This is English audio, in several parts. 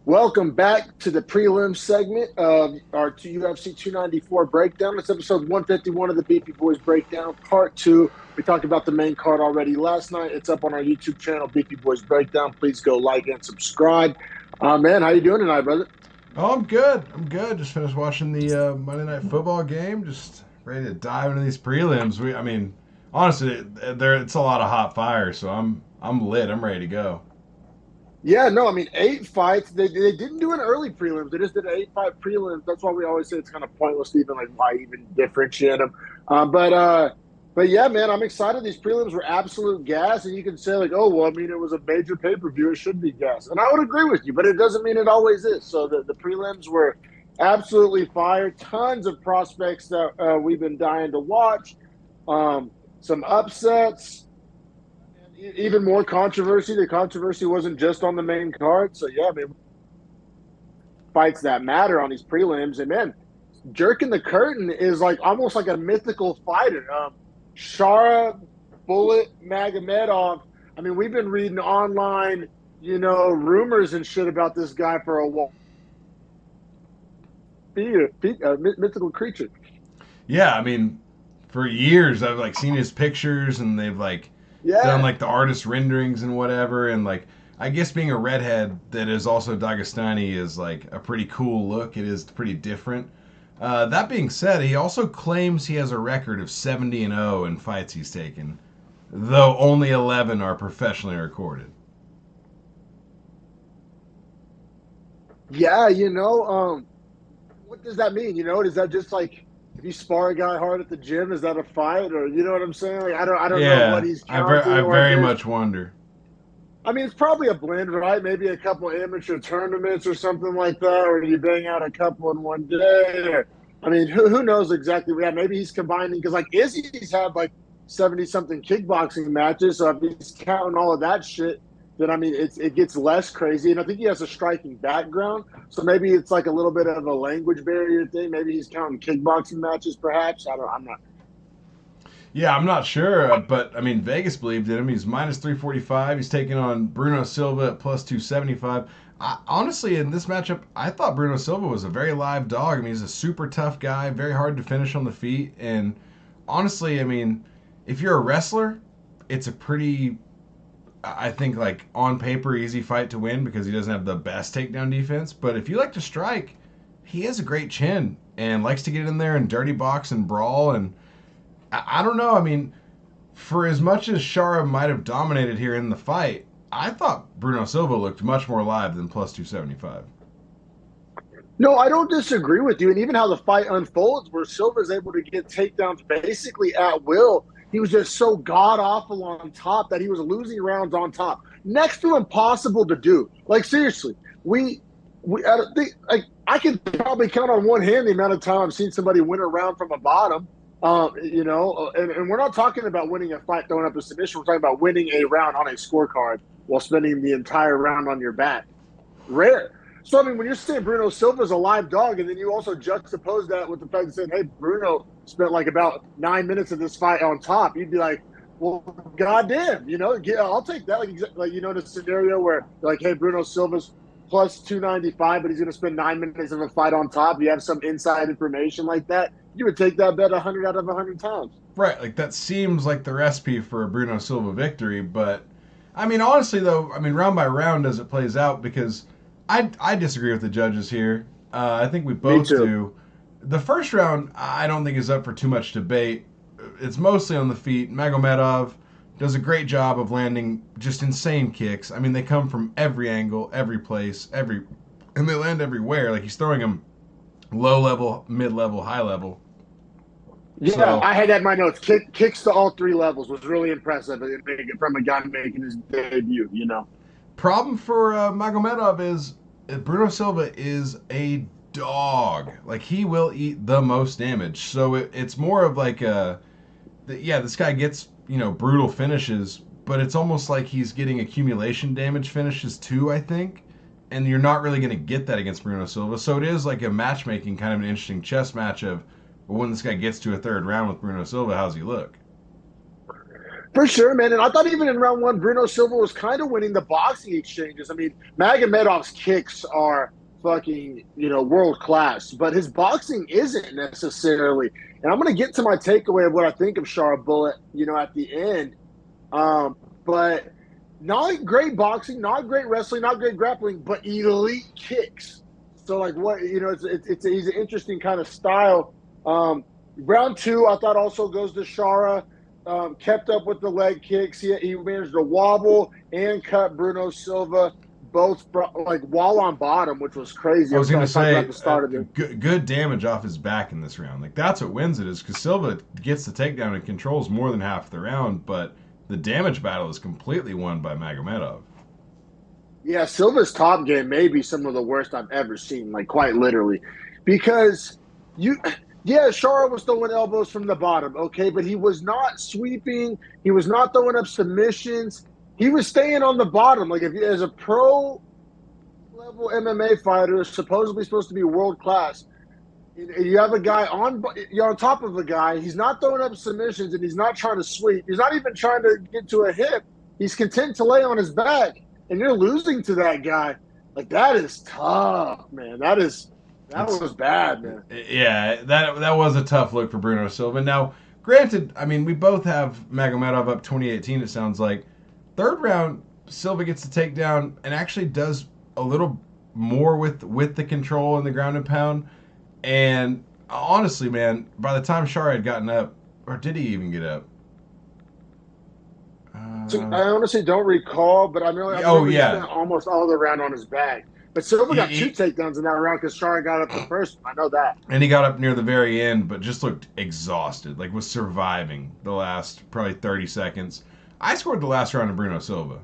Welcome back to the prelim segment of our UFC 294 breakdown. It's episode 151 of the Beefy Boys breakdown, part two. We talked about the main card already last night. It's up on our YouTube channel, Beefy Boys Breakdown. Please go like and subscribe. Man, how you doing tonight, brother? Oh, I'm good. I'm good. Just finished watching the Monday Night Football game. Just ready to dive into these prelims. Honestly, it's a lot of hot fire. So I'm lit. I'm ready to go. Yeah, no, I mean, eight fights. They didn't do an early prelims. They just did an eight-fight prelims. That's why we always say it's kind of pointless to even like why even differentiate them. But yeah, man, I'm excited. These prelims were absolute gas, and you can say like, oh well, I mean, it was a major pay-per-view. It should be gas, and I would agree with you, but it doesn't mean it always is. So the prelims were absolutely fire. Tons of prospects that we've been dying to watch. Some upsets, even more controversy. The controversy wasn't just on the main card. So yeah, I mean, fights that matter on these prelims. And man, jerking the curtain is like almost like a mythical fighter. Shara, Bullet, Magomedov. I mean, we've been reading online, rumors and shit about this guy for a while. A mythical creature. Yeah, for years I've like seen his pictures, and they've like done Yeah. like the artist renderings and whatever. And like I guess being a redhead that is also Dagestani is like a pretty cool look. It is pretty different. That being said, he also claims he has a record of 70-0 in fights he's taken, though only 11 are professionally recorded. Yeah, what does that mean? Is that just like if you spar a guy hard at the gym, is that a fight? Or you know what I'm saying? Like I don't know what Yeah, he's I counting or if very there's much wonder. I mean, it's probably a blend, right? Maybe a couple amateur tournaments or something like that, or you bang out a couple in one day. Or, I mean, who knows exactly? Yeah, maybe he's combining because like Izzy's had like 70 something kickboxing matches. So if he's counting all of that shit, then I mean, it gets less crazy. And I think he has a striking background, so maybe it's like a little bit of a language barrier thing. Maybe he's counting kickboxing matches, perhaps. I don't. I'm not. Yeah, I'm not sure, but Vegas believed in him. He's minus 345. He's taking on Bruno Silva at plus 275. Honestly, in this matchup, I thought Bruno Silva was a very live dog. He's a super tough guy, very hard to finish on the feet. And honestly, if you're a wrestler, it's a pretty, I think, like on paper, easy fight to win because he doesn't have the best takedown defense. But if you like to strike, he has a great chin and likes to get in there and dirty box and brawl. And I don't know. For as much as Shara might have dominated here in the fight, I thought Bruno Silva looked much more live than plus 275. No, I don't disagree with you. And even how the fight unfolds, where Silva's able to get takedowns basically at will, he was just so god awful on top that he was losing rounds on top. Next to impossible to do. Like seriously, we I don't think like I can probably count on one hand the amount of time I've seen somebody win a round from a bottom. And we're not talking about winning a fight throwing up a submission. We're talking about winning a round on a scorecard while spending the entire round on your back. Rare. So I mean, when you're saying Bruno Silva's a live dog, and then you also juxtapose that with the fact that saying, "Hey, Bruno spent like about 9 minutes of this fight on top," you'd be like, "Well, goddamn, yeah, I'll take that." Like in a scenario where like, "Hey, Bruno Silva's plus 295, but he's going to spend 9 minutes of a fight on top." You have some inside information like that. You would take that bet 100 out of 100 times. Right, like that seems like the recipe for a Bruno Silva victory. But honestly, though, round by round as it plays out, because I disagree with the judges here. I think we Me both too. do. The first round, I don't think is up for too much debate. It's mostly on the feet. Magomedov does a great job of landing just insane kicks. They come from every angle, every place, and they land everywhere. Like he's throwing them low level, mid level, high level. Yeah, So I had that in my notes. Kicks to all three levels was really impressive from a guy making his debut. problem for Magomedov is Bruno Silva is a dog. Like he will eat the most damage. So it's more of like yeah, this guy gets brutal finishes, but it's almost like he's getting accumulation damage finishes too. I think, and you're not really going to get that against Bruno Silva. So it is like a matchmaking kind of an interesting chess match of well, when this guy gets to a third round with Bruno Silva, how's he look? For sure, man. And I thought even in round one, Bruno Silva was kind of winning the boxing exchanges. I mean, Magomedov's kicks are fucking, world class, but his boxing isn't necessarily. And I'm going to get to my takeaway of what I think of Shara Bullet, at the end. But not great boxing, not great wrestling, not great grappling, but elite kicks. So, like, what, he's an interesting kind of style. Round two, I thought also goes to Shara. Kept up with the leg kicks. He managed to wobble and cut Bruno Silva both while on bottom, which was crazy. I was going to say at the start of it. Good damage off his back in this round. Like, that's what wins it, is because Silva gets the takedown and controls more than half the round, but the damage battle is completely won by Magomedov. Yeah, Silva's top game may be some of the worst I've ever seen, like quite literally, because Shara was throwing elbows from the bottom, okay, but he was not sweeping. He was not throwing up submissions. He was staying on the bottom. Like, if as a pro level MMA fighter, supposedly supposed to be world class, you have a guy you're on top of a guy. He's not throwing up submissions, and he's not trying to sweep. He's not even trying to get to a hip. He's content to lay on his back, and you're losing to that guy. Like, that is tough, man. That was bad, man. Yeah, that was a tough look for Bruno Silva. Now, granted, I mean, we both have Magomedov up 2018, it sounds like. Third round, Silva gets the takedown and actually does a little more with the control and the ground and pound. And honestly, man, by the time Shara had gotten up, or did he even get up? So I honestly don't recall, but I remember he spent almost all the round on his back. But Silva got two takedowns in that round because Shara got up the first one. I know that. And he got up near the very end, but just looked exhausted, like was surviving the last probably 30 seconds. I scored the last round of Bruno Silva.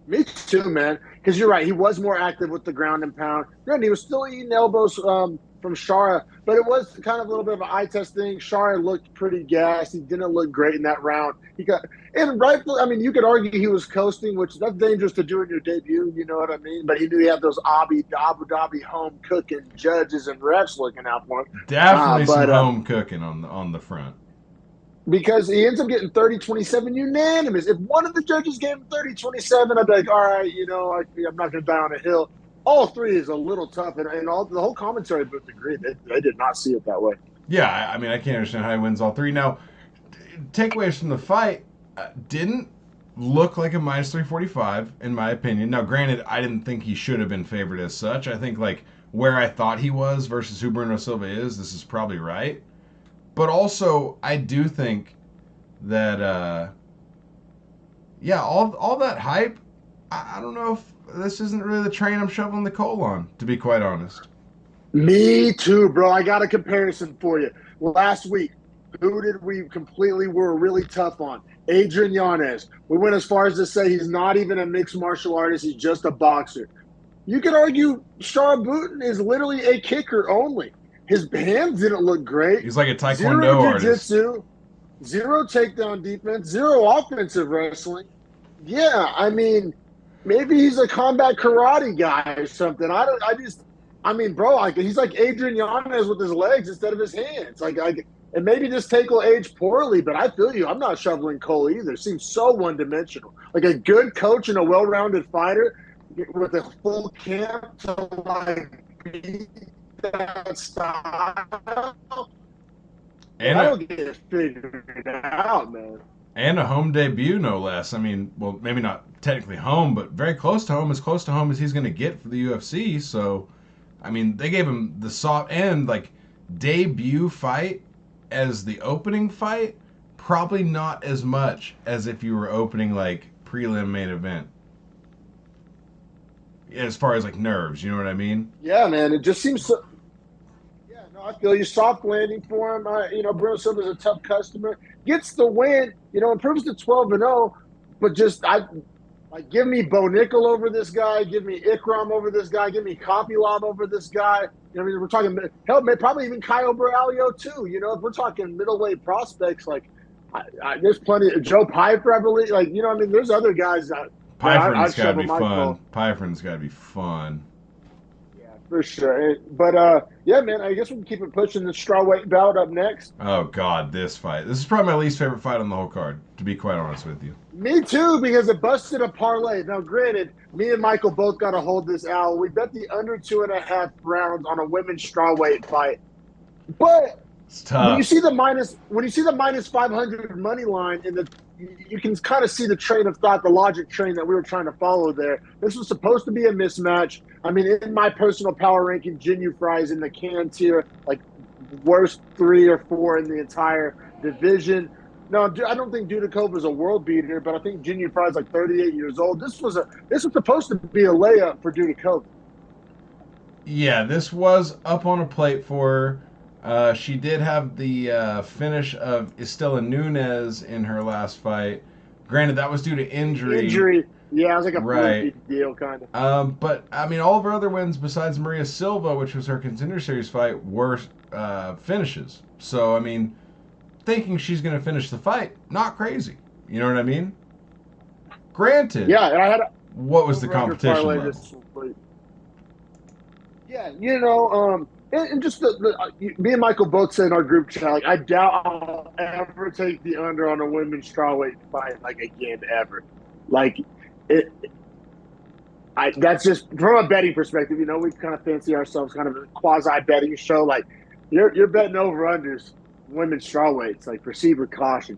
Me too, man. Because you're right. He was more active with the ground and pound. And he was still eating elbows from Shara, but it was kind of a little bit of an eye test thing. Shara looked pretty gassed. He didn't look great in that round. I mean, you could argue he was coasting, which that's dangerous to do in your debut. You know what I mean? But he knew he had those Abu Dhabi home cooking judges and refs looking out for him. Definitely some home cooking on the front. Because he ends up getting 30-27 unanimous. If one of the judges gave him 30-27, I'd be like, all right, I'm not going to die on a hill. All three is a little tough, and the whole commentary booth agreed. They did not see it that way. Yeah, I mean, I can't understand how he wins all three. Now, takeaways from the fight didn't look like a minus 345, in my opinion. Now, granted, I didn't think he should have been favored as such. I think, like, where I thought he was versus who Bruno Silva is, this is probably right. But also, I do think that, all that hype, I don't know if this isn't really the train I'm shoveling the coal on, to be quite honest. Me too, bro. I got a comparison for you. Last week, who did we were really tough on? Adrian Yanez. We went as far as to say he's not even a mixed martial artist. He's just a boxer. You could argue Shara Booten is literally a kicker only. His hands didn't look great. He's like a taekwondo artist. Zero takedown defense, zero offensive wrestling. Yeah, I mean, maybe he's a combat karate guy or something. He's like Adrian Yanez with his legs instead of his hands. And maybe this take will age poorly, but I feel you. I'm not shoveling coal either. It seems so one-dimensional. Like a good coach and a well-rounded fighter with a full camp to beat that style. And I don't get it figured out, man. And a home debut, no less. I mean, well, maybe not technically home, but very close to home as he's going to get for the UFC. So, I mean, they gave him the soft and debut fight as the opening fight. Probably not as much as if you were opening prelim main event. As far as nerves, you know what I mean? Yeah, man. It just seems so. I feel you. Soft landing for him. Bruno Silva's a tough customer. Gets the win. Improves to 12-0. But give me Bo Nickel over this guy. Give me Ikram over this guy. Give me Kopylov over this guy. We're talking hell, probably even Caio Braulio too. If we're talking middleweight prospects, there's plenty. Joe Piper, I believe. There's other guys that Piper's got to be fun. Piper's got to be fun. For sure. But yeah, man, I guess we can keep it pushing. The strawweight bout up next. Oh God, this fight. This is probably my least favorite fight on the whole card, to be quite honest with you. Me too, because it busted a parlay. Now, granted, me and Michael both got to hold this out. We bet the under 2.5 rounds on a women's strawweight fight. But It's when you tough. see the minus 500 money line in the, you can kind of see the train of thought, the logic train that we were trying to follow there. This was supposed to be a mismatch. I mean, in my personal power ranking, Jinyu Fry's in the can tier, like worst 3 or 4 in the entire division. No, I don't think Dudikova is a world beater, but I think Jinyu Fry's like 38 years old. This was supposed to be a layup for Dudikova. Yeah, this was up on a plate for her. She did have the finish of Estela Nunez in her last fight. Granted, that was due to injury. Injury, yeah, it was like a Right. fluky deal, kind of. But, I mean, all of her other wins besides Maria Silva, which was her Contender Series fight, were finishes. So, I mean, thinking she's going to finish the fight, not crazy. You know what I mean? Granted, Yeah, and I had a what was the over-under competition parlay level? this week. Yeah, and just me and Michael both said in our group chat, like, I doubt I'll ever take the under on a women's strawweight fight, like, again, ever. Like, it, that's just from a betting perspective. We kind of fancy ourselves kind of a quasi betting show. Like, you're betting over unders, women's strawweights. Like, proceed with caution.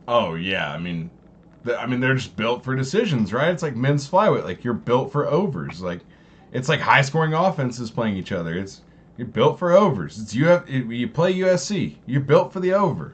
Oh, yeah. I mean, they're just built for decisions, right? It's like men's flyweight. Like, you're built for overs. Like, it's like high scoring offenses playing each other. You're built for overs. You play UFC. You're built for the over.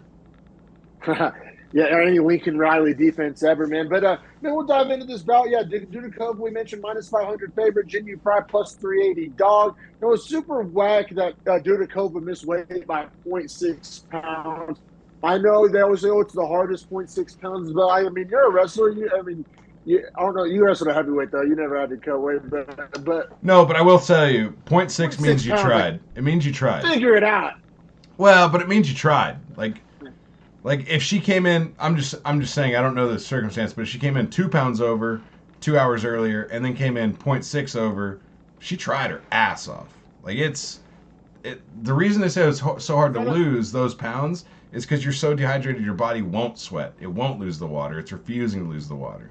Yeah, any Lincoln Riley defense ever, man. But man, we'll dive into this bout. Yeah, Dudikov, we mentioned minus 500 favorite. Jinyu Fry plus 380 dog. It was super whack that Dudikova missed weight by zero point 0.6 pounds. I know they always say, "Oh, it's the hardest 0.6 pounds," but I mean, you're a wrestler. I don't know. You wrestled a heavyweight though. You never had to cut weight, but No, but I will tell you, point zero point 0.6 6 means you pounds, like, tried. It means you tried. figure it out. Well, but it means you tried. Like if she came in, I'm just saying I don't know the circumstance, but if she came in 2 pounds over 2 hours earlier and then came in point 0.6 over, she tried her ass off. Like the reason they say it was so hard to lose those pounds is because you're so dehydrated your body won't sweat. It won't lose the water. It's refusing to lose the water.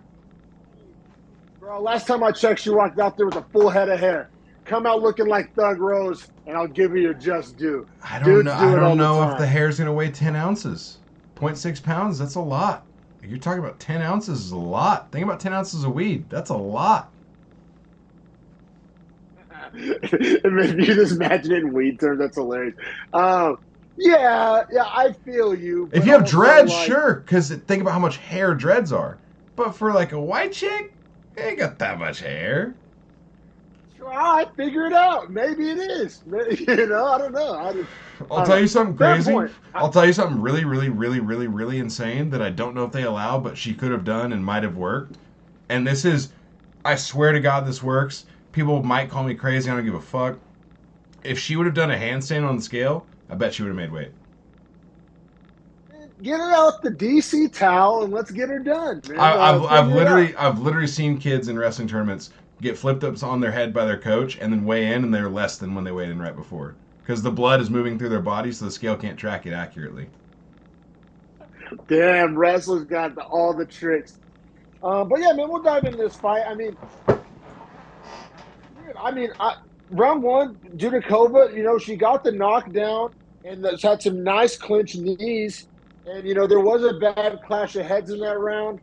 Bro, last time I checked, she walked out there with a full head of hair. Come out looking like Thug Rose, and I'll give you your just due. I don't know. Dudes I do it all don't the know if time. the hair's gonna weigh 10 ounces. 0.6 pounds. That's a lot. You're talking about 10 ounces is a lot. Think about 10 ounces of weed. That's a lot. If you just imagine it in weed terms, that's hilarious. Yeah, I feel you. If But you have also, dreads, like, sure. Because think about how much hair dreads are. But for like a white chick, they ain't got that much hair. I figure it out. Maybe it is. I don't know. I'll tell you something Fair crazy. point. I'll tell you something really, really, really, really, really insane that I don't know if they allow, but she could have done and might have worked. And this is, I swear to God, this works. People might call me crazy. I don't give a fuck. If she would have done a handstand on the scale, I bet she would have made weight. Get her out the DC towel and let's get her done, man. I've literally seen kids in wrestling tournaments get flipped ups on their head by their coach and then weigh in and they're less than when they weighed in right before because the blood is moving through their body so the scale can't track it accurately. Damn, wrestlers got all the tricks. But yeah, man, we'll dive into this fight. Round one, Judakova, she got the knockdown and had some nice clinch knees. And, there was a bad clash of heads in that round.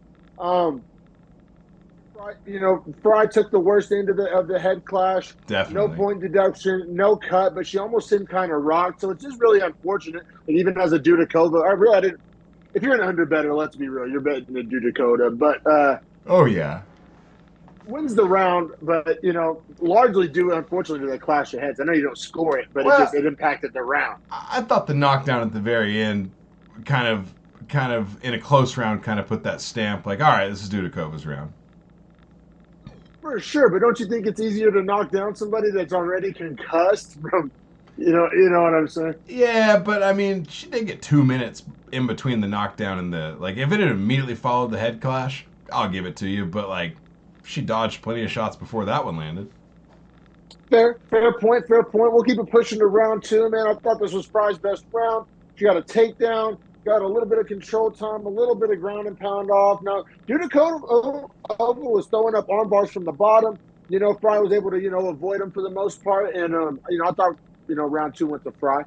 Fry took the worst end of the head clash. Definitely. No point deduction, no cut, but she almost seemed kind of rocked. So it's just really unfortunate. And even as a Dudakova, I didn't. If you're an under better, let's be real, you're betting the Dudakova. But oh yeah, wins the round, but largely due, unfortunately, to the clash of heads. I know you don't score it, but it impacted the round. I thought the knockdown at the very end, kind of in a close round, kind of put that stamp like, all right, this is Dudakova's round. For sure, but don't you think it's easier to knock down somebody that's already concussed from, you know what I'm saying? Yeah, but I mean, she did get 2 minutes in between the knockdown and if it had immediately followed the head clash, I'll give it to you. But she dodged plenty of shots before that one landed. Fair point, fair point. We'll keep it pushing to round 2, man. I thought this was Fry's best round. She got a takedown, got a little bit of control time, a little bit of ground and pound off. Now, Dudikova was throwing up arm bars from the bottom. Fry was able to, avoid them for the most part. And, I thought, round 2 went to Fry.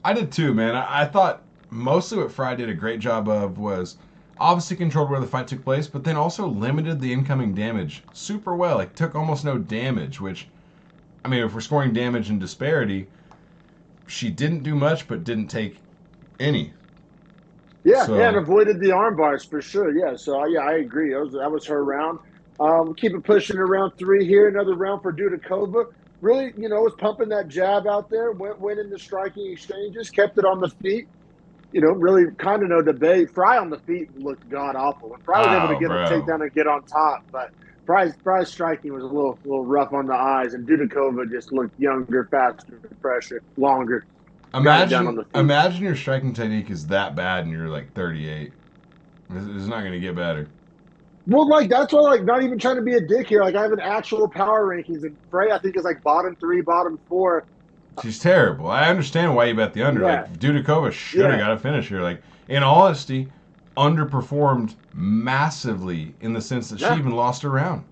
I did too, man. I thought mostly what Fry did a great job of was obviously controlled where the fight took place, but then also limited the incoming damage super well. Like, took almost no damage, which, I mean, if we're scoring damage and disparity, she didn't do much, but didn't take any. Yeah, and avoided the arm bars for sure. Yeah, so I agree. That was her round. Keep it pushing to round 3 here. Another round for Dudikova. Really, was pumping that jab out there. Went into striking exchanges. Kept it on the feet. Really kind of no debate. Fry on the feet looked god awful. And Fry was able to get a takedown and get on top, but Fry's striking was a little rough on the eyes, and Dudikova just looked younger, faster, fresher, longer. Imagine your striking technique is that bad and you're like 38. It's not going to get better. Well, that's why, not even trying to be a dick here. I have an actual power rankings, and Frey, I think, is bottom 3, bottom 4. She's terrible. I understand why you bet the under. Yeah. Dudikova should have got a finish here. In all honesty, underperformed massively in the sense that she even lost her round.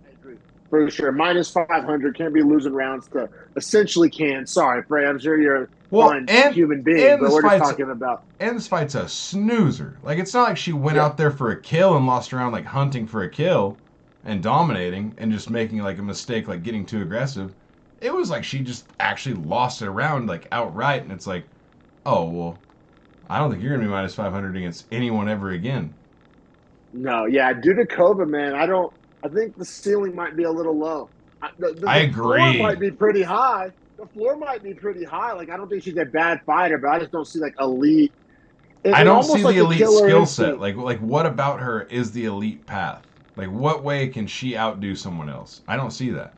I agree. For sure. Minus 500. Can't be losing rounds to essentially can. Sorry, Frey. I'm sure you're a fine human being, but we're just talking about. And this fight's a snoozer. It's not like she went out there for a kill and lost her round, hunting for a kill and dominating and just making a mistake, getting too aggressive. It was she just actually lost it around outright, and it's oh, well, I don't think you're going to be minus 500 against anyone ever again. No, yeah, Dudikova, man, I think the ceiling might be a little low. I agree. The floor might be pretty high. I don't think she's a bad fighter, but I just don't see elite. I don't see the elite skill set. What about her is the elite path? What way can she outdo someone else? I don't see that.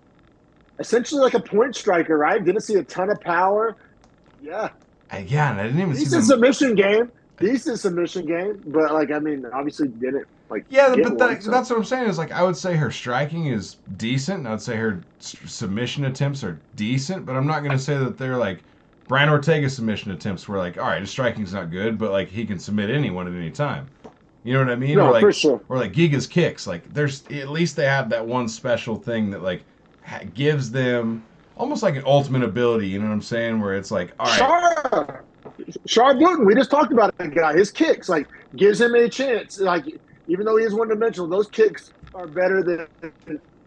Essentially a point striker, right? Didn't see a ton of power. Yeah. And I didn't even see Decent submission game, but obviously didn't that's what I'm saying is I would say her striking is decent. And I would say her submission attempts are decent, but I'm not going to say that they're Brian Ortega's submission attempts were all right, his striking's not good, but he can submit anyone at any time. You know what I mean? No, for sure. Or Giga's kicks. There's at least they have that one special thing that gives them almost an ultimate ability, you know what I'm saying? Where it's all right. Shar Bluton, we just talked about that guy. His kicks, gives him a chance. Even though he is one-dimensional, those kicks are better than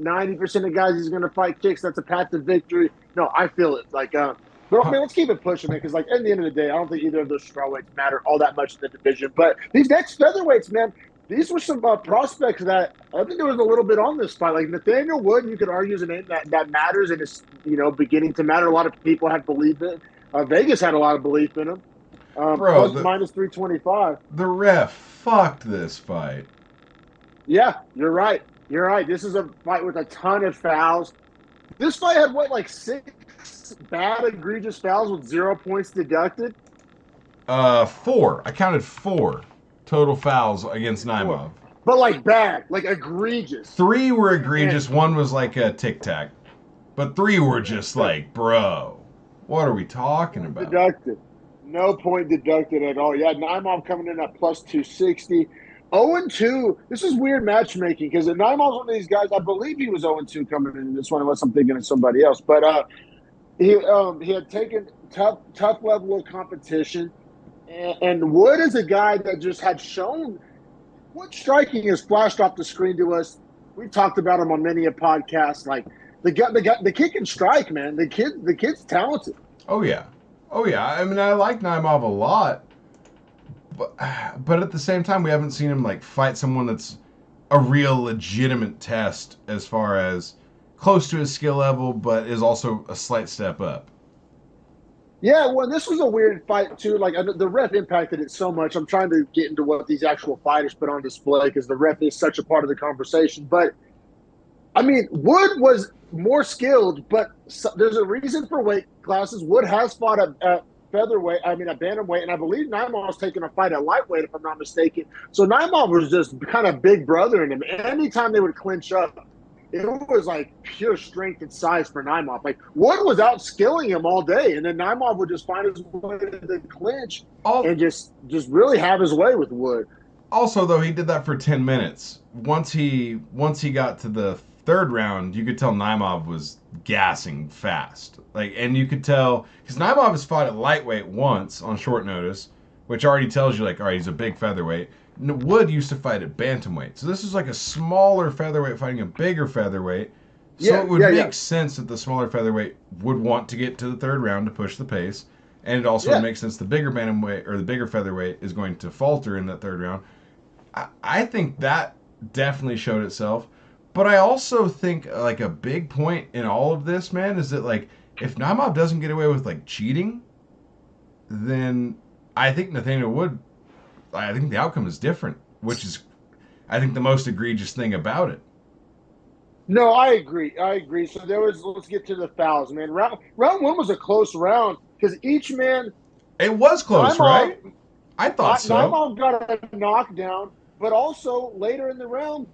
90% of guys he's going to fight kicks. That's a path to victory. No, I feel it. But let's keep it pushing, man, because, at the end of the day, I don't think either of those strawweights matter all that much in the division. But these next featherweights, man, these were some prospects that I think there was a little bit on this fight. Nathaniel Wood, you could argue is a name that matters and is, beginning to matter. A lot of people had belief in it. Vegas had a lot of belief in him. Minus 325. The ref fucked this fight. Yeah, you're right. This is a fight with a ton of fouls. This fight had, 6 bad, egregious fouls with 0 points deducted? 4. I counted 4. Total fouls against Naimov. But bad, egregious. 3 were egregious. 1 was a tic-tac. But 3 were just bro, what are we talking about? Deducted. No point deducted at all. Yeah, Naimov coming in at plus 260. 0-2. This is weird matchmaking because Naimov's one of these guys, I believe he was 0-2 coming in this one unless I'm thinking of somebody else. But he had taken tough level of competition. And Wood is a guy that just had shown what striking has flashed off the screen to us. We've talked about him on many a podcast. The kid can strike, man. The kid's talented. Oh yeah. I mean, I like Naimov a lot, but at the same time, we haven't seen him fight someone that's a real legitimate test as far as close to his skill level, but is also a slight step up. Yeah, well, this was a weird fight, too. The ref impacted it so much. I'm trying to get into what these actual fighters put on display because the ref is such a part of the conversation. But, I mean, Wood was more skilled, but there's a reason for weight classes. Wood has fought at featherweight, at bantamweight, and I believe Naimov was taking a fight at lightweight, if I'm not mistaken. So Naimov was just kind of big brother in him. Anytime they would clinch up, it was like pure strength and size for Naimov. Like Wood was out skilling him all day, and then Naimov would just find his way to the clinch All, and just really have his way with Wood. Also, though, he did that for 10 minutes. Once he got to the third round, you could tell Naimov was gassing fast. Like, and you could tell because Naimov has fought at lightweight once on short notice, which already tells you like, all right, he's a big featherweight. Wood used to fight at bantamweight, so this is like a smaller featherweight fighting a bigger featherweight. So it would make sense that the smaller featherweight would want to get to the third round to push the pace, and it also would make sense the bigger bantamweight or the bigger featherweight is going to falter in that third round. I think that definitely showed itself. But I also think like a big point in all of this, man, is that like if Naimov doesn't get away with like cheating, then I think Nathaniel Wood, I think the outcome is different, which is I think the most egregious thing about it. No, I agree. So let's get to the fouls, man. Round one was a close round because each man. It was close, right? I thought so. Naimov got a knockdown, but also later in the round,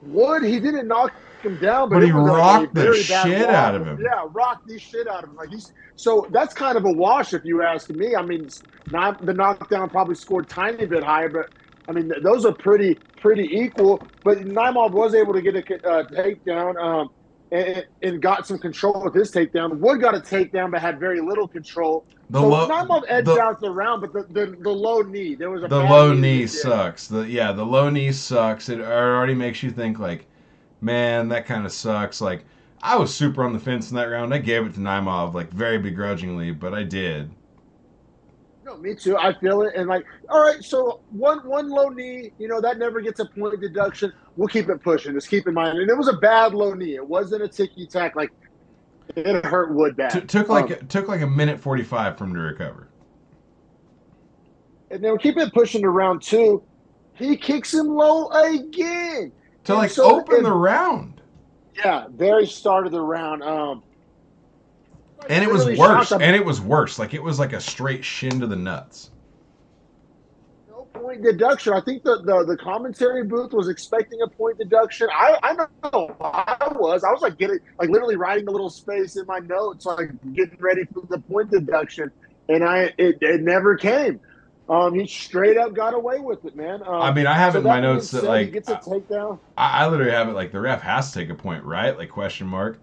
Wood, he didn't knock him down, but he rocked the shit out of him. Yeah, rocked the shit out of him. So that's kind of a wash if you ask me. I mean, the knockdown probably scored tiny bit higher, but I mean those are pretty equal. But Naimov was able to get a takedown and got some control with his takedown. Wood got a takedown but had very little control. Naimov edged out the round, but the low knee, there was a low knee sucks. The low knee sucks. It already makes you think like, man, that kind of sucks. Like I was super on the fence in that round. I gave it to Naimov like very begrudgingly, but I did. No, me too. I feel it, and like, all right, so one low knee, that never gets a point deduction. We'll keep it pushing. Just keep in mind, and it was a bad low knee. It wasn't a ticky tack like. It hurt Wood bad. Took like a minute 45 for him to recover. And then keep it pushing to round two. He kicks him low again to open the round. Yeah, very start of the round. And it was worse. And it was worse. Like it was like a straight shin to the nuts. No point deduction. I think the commentary booth was expecting a point deduction. I know I was like literally writing a little space in my notes, like getting ready for the point deduction, and it never came. He straight up got away with it, man. I mean, I have it in my notes that like he gets a takedown. I literally have it like the ref has to take a point, right? Like question mark,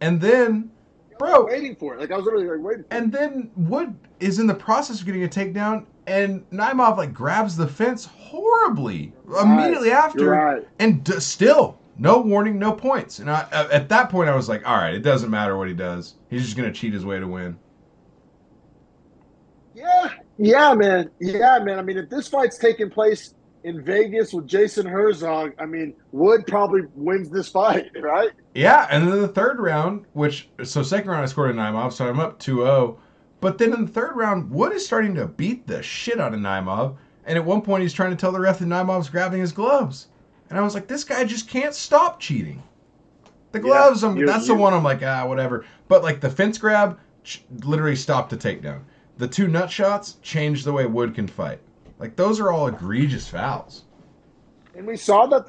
and then. Bro, waiting for it. Like I was literally like waiting for it. And then Wood is in the process of getting a takedown, and Naimov like grabs the fence horribly immediately after, and still no warning, no points. And at that point, I was like, all right, it doesn't matter what he does. He's just gonna cheat his way to win. Yeah, man. I mean, if this fight's taking place in Vegas with Jason Herzog, I mean, Wood probably wins this fight, right? Yeah, and then the third round, second round I scored a Naimov, so I'm up 2-0. But then in the third round, Wood is starting to beat the shit out of Naimov, and at one point he's trying to tell the ref that Naimov's grabbing his gloves. And I was like, this guy just can't stop cheating. The gloves, that's the one I'm like, whatever. But like the fence grab literally stopped the takedown. The two nut shots changed the way Wood can fight. Like, those are all egregious fouls. And we saw that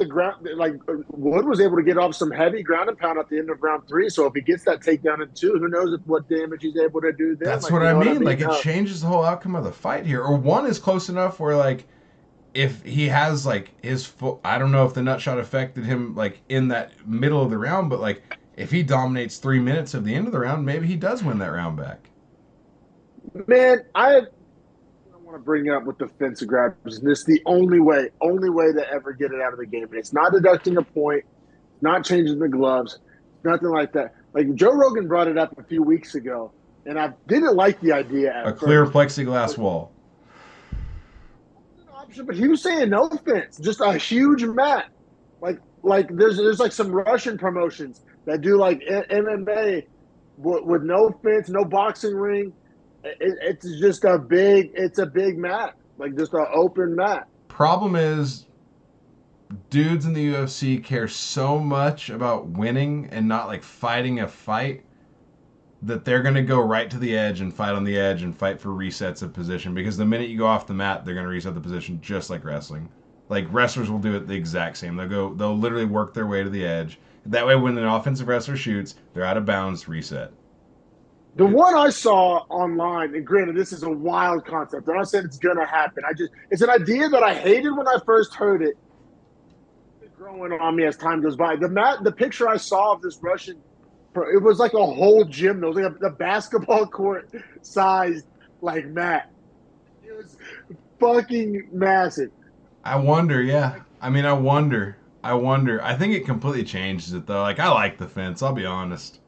Wood was able to get off some heavy ground and pound at the end of round three. So if he gets that takedown in two, who knows what damage he's able to do then. That's what I mean. Like, it changes the whole outcome of the fight here. Or one is close enough where, like, if he has, like, his foot, I don't know if the nut shot affected him, like, in that middle of the round, but, like, if he dominates 3 minutes of the end of the round, maybe he does win that round back. Man, I want to bring up with the fence grabs. This is the only way to ever get it out of the game. It's not deducting a point, not changing the gloves, nothing like that. Like Joe Rogan brought it up a few weeks ago, and I didn't like the idea at first. Clear plexiglass wall. It's an option, but he was saying no fence, just a huge mat. Like there's like some Russian promotions that do like MMA with no fence, no boxing ring. It's just a big mat, like just an open mat. Problem is, dudes in the UFC care so much about winning and not like fighting a fight that they're going to go right to the edge and fight on the edge and fight for resets of position, because the minute you go off the mat, they're going to reset the position just like wrestling. Like wrestlers will do it the exact same. They'll literally work their way to the edge That way, when an offensive wrestler shoots, they're out of bounds, reset. The one I saw online, and granted, this is a wild concept. I'm not saying it's gonna happen. It's an idea that I hated when I first heard it. It's growing on me as time goes by. The picture I saw of this Russian, it was like a whole gym. It was like the basketball court sized like mat. It was fucking massive. I wonder, yeah. I mean, I wonder. I think it completely changes it though. Like, I like the fence. I'll be honest.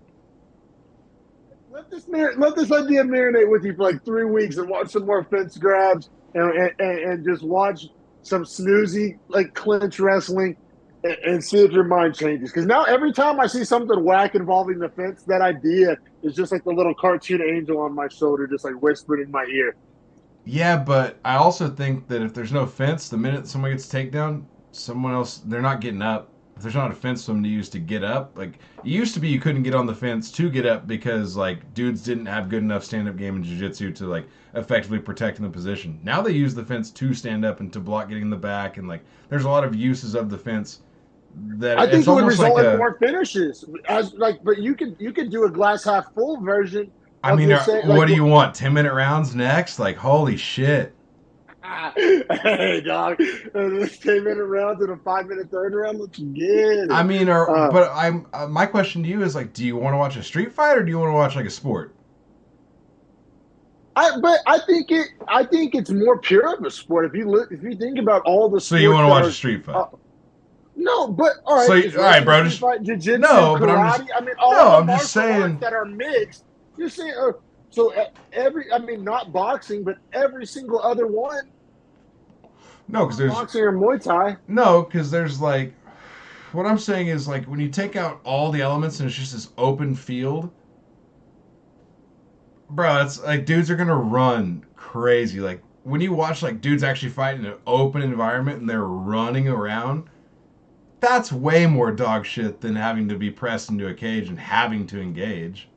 Let this idea marinate with you for like 3 weeks and watch some more fence grabs and just watch some snoozy like clinch wrestling and see if your mind changes. Because now every time I see something whack involving the fence, that idea is just like the little cartoon angel on my shoulder, just like whispering in my ear. Yeah, but I also think that if there's no fence, the minute someone gets a takedown, someone else, they're not getting up. If there's not a fence for them to use to get up, like it used to be, you couldn't get on the fence to get up because like dudes didn't have good enough stand-up game in jiu-jitsu to like effectively protect in the position. Now they use the fence to stand up and to block getting in the back, and like there's a lot of uses of the fence that I think it's it would almost result like in a. more finishes. But you could do a glass half full version I of mean, this. what do you want? 10-minute rounds next? Like holy shit! Hey, dog. This 10-minute rounds and a 5-minute third round. Let's get it. I mean, but I'm my question to you is like, do you want to watch a street fight or do you want to watch like a sport? But I think it's more pure of a sport if you think about all the. So you want to watch a street fight? No, but all right. So all right, bro. Just jiu-jitsu, no, karate, but I'm just. I mean, all I'm just saying that are mixed. You're saying so not boxing, but every single other one. No, because there's boxing or Muay Thai. No, because there's like, what I'm saying is like when you take out all the elements and it's just this open field, bro. It's like dudes are gonna run crazy. Like when you watch like dudes actually fight in an open environment and they're running around, that's way more dog shit than having to be pressed into a cage and having to engage.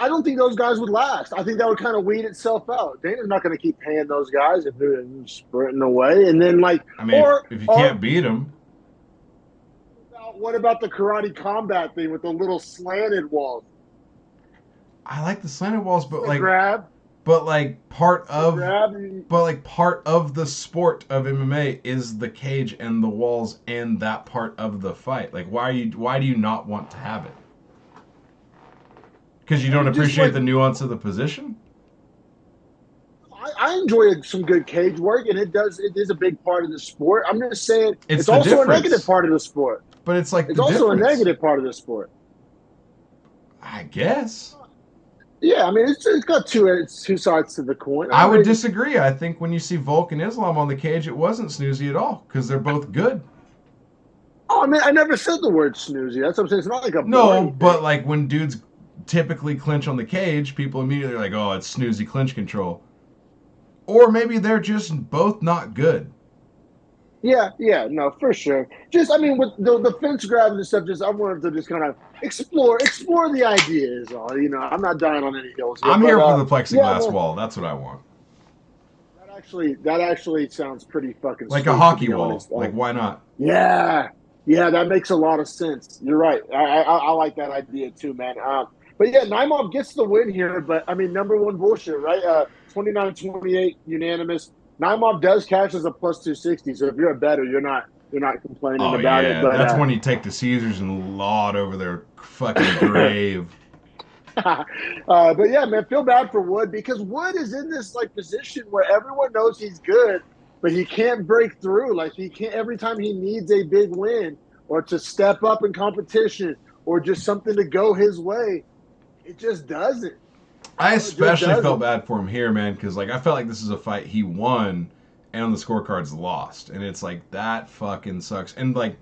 I don't think those guys would last. I think that would kind of weed itself out. Dana's not going to keep paying those guys if they're sprinting away. And then, like, I mean, if you can't beat them. What about the karate combat thing with the little slanted walls? I like the slanted walls, but like grab. But like part of the sport of MMA is the cage and the walls and that part of the fight. Like why do you not want to have it? Because you don't appreciate the nuance of the position? I enjoy some good cage work, and it is a big part of the sport. I'm just saying it's also difference. a negative part of the sport. But it's like it's also a negative part of the sport. I guess. Yeah, I mean it's got two sides to the coin. I would disagree. I think when you see Volk and Islam on the cage, it wasn't snoozy at all because they're both good. Oh, I mean, I never said the word snoozy. That's what I'm saying. It's not like a but like when dudes typically clinch on the cage, people immediately are like, oh, it's snoozy clinch control. Or maybe they're just both not good. Yeah, no, for sure. Just, I mean, with the fence grabs and stuff, I wanted to just kind of explore the ideas. You know, I'm not dying on any hills. I'm here for the plexiglass wall. That's what I want. That actually sounds pretty fucking like a hockey wall. Like, why not? Yeah, that makes a lot of sense. You're right. I like that idea too, man. But yeah, Naimov gets the win here. But I mean, number one bullshit, right? 29-28 unanimous. Naimov does cash as a plus 260. So if you're a bettor, you're not complaining about it. But that's when you take the Caesars and laud over their fucking grave. But yeah, man, feel bad for Wood because Wood is in this like position where everyone knows he's good, but he can't break through. Like he can't every time he needs a big win or to step up in competition or just something to go his way. It just doesn't. I especially felt bad for him here, man, because like I felt like this is a fight he won, and on the scorecards lost, and it's like that fucking sucks. And like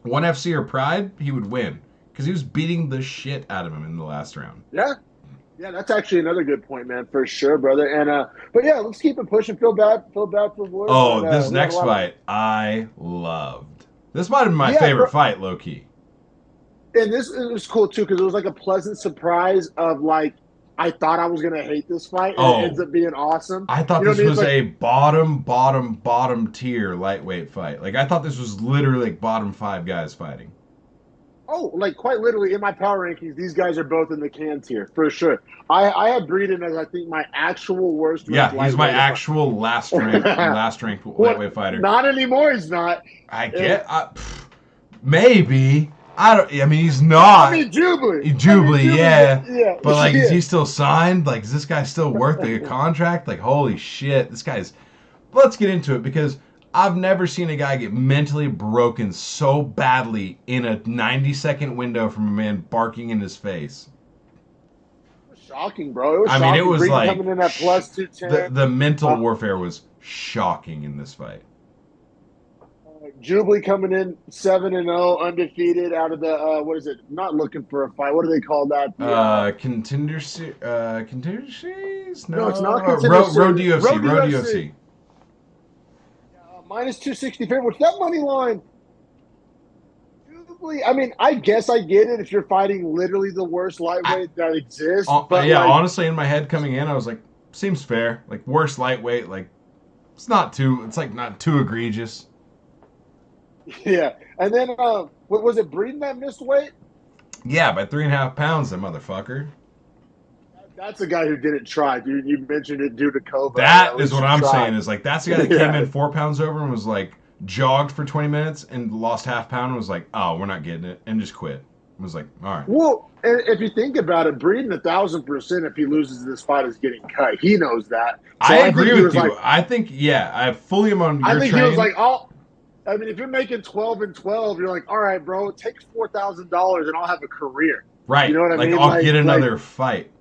one FC or Pride, he would win because he was beating the shit out of him in the last round. Yeah, that's actually another good point, man, for sure, brother. And but yeah, let's keep it pushing. Feel bad for Wood. Oh, this next fight I loved. This might have been my favorite fight, low key. And this was cool too because it was like a pleasant surprise of like I thought I was gonna hate this fight, and it ends Oh, up being awesome. I thought You know what this I mean? It's was like, a bottom tier lightweight fight. Like I thought this was literally like bottom five guys fighting. oh, like quite literally in my power rankings, these guys are both in the can tier for sure. I have Breeden as I think my actual worst ranked Yeah, he's my lightweight. actual last ranked What? lightweight fighter. Not anymore. He's not. I And get maybe I don't. I mean, he's I not. mean Jubilee. Jubilee, yeah. Yeah, But like, is yeah. he still signed? Like, is this guy still worth a contract? Like, holy shit, this guy's. Let's get into it because I've never seen a guy get mentally broken so badly in a 90-second window from a man barking in his face. It was shocking, bro. It was I shocking. mean, it was Breeden like coming in at plus 210. the mental Uh, warfare was shocking in this fight. Jubilee coming in 7-0, undefeated out of the what is it? Not looking for a fight. What do they call that? The Contender series? no, it's not No, contender series. Road UFC. Road Road UFC. UFC. Minus 260 favorite. Which that money line, Jubilee. I mean, I guess I get it if you're fighting literally the worst I, lightweight that exists. But yeah, like, honestly, in my head coming in, I was like, seems fair. Like worst lightweight, like it's like not too egregious. yeah. And then what was it? Breeden that missed weight. Yeah, by 3.5 pounds, that motherfucker. That's a guy who didn't try, dude. You mentioned it due to COVID. That is what I'm saying. Is like that's the guy that Yeah. came in 4 pounds over and was like jogged for 20 minutes and lost half pound and was like, oh, we're not getting it, and just quit. It was like, all right. Well, and if you think about it, Breeden 1,000% if he loses this fight is getting cut. He knows that. So I agree think he with was you. like, I think, yeah, I fully am on your I think train. he was like, oh, I mean, if you're making 12 and 12, you're like, all right, bro, take $4,000 and I'll have a career. right. You know what I like, mean? I'll get another fight.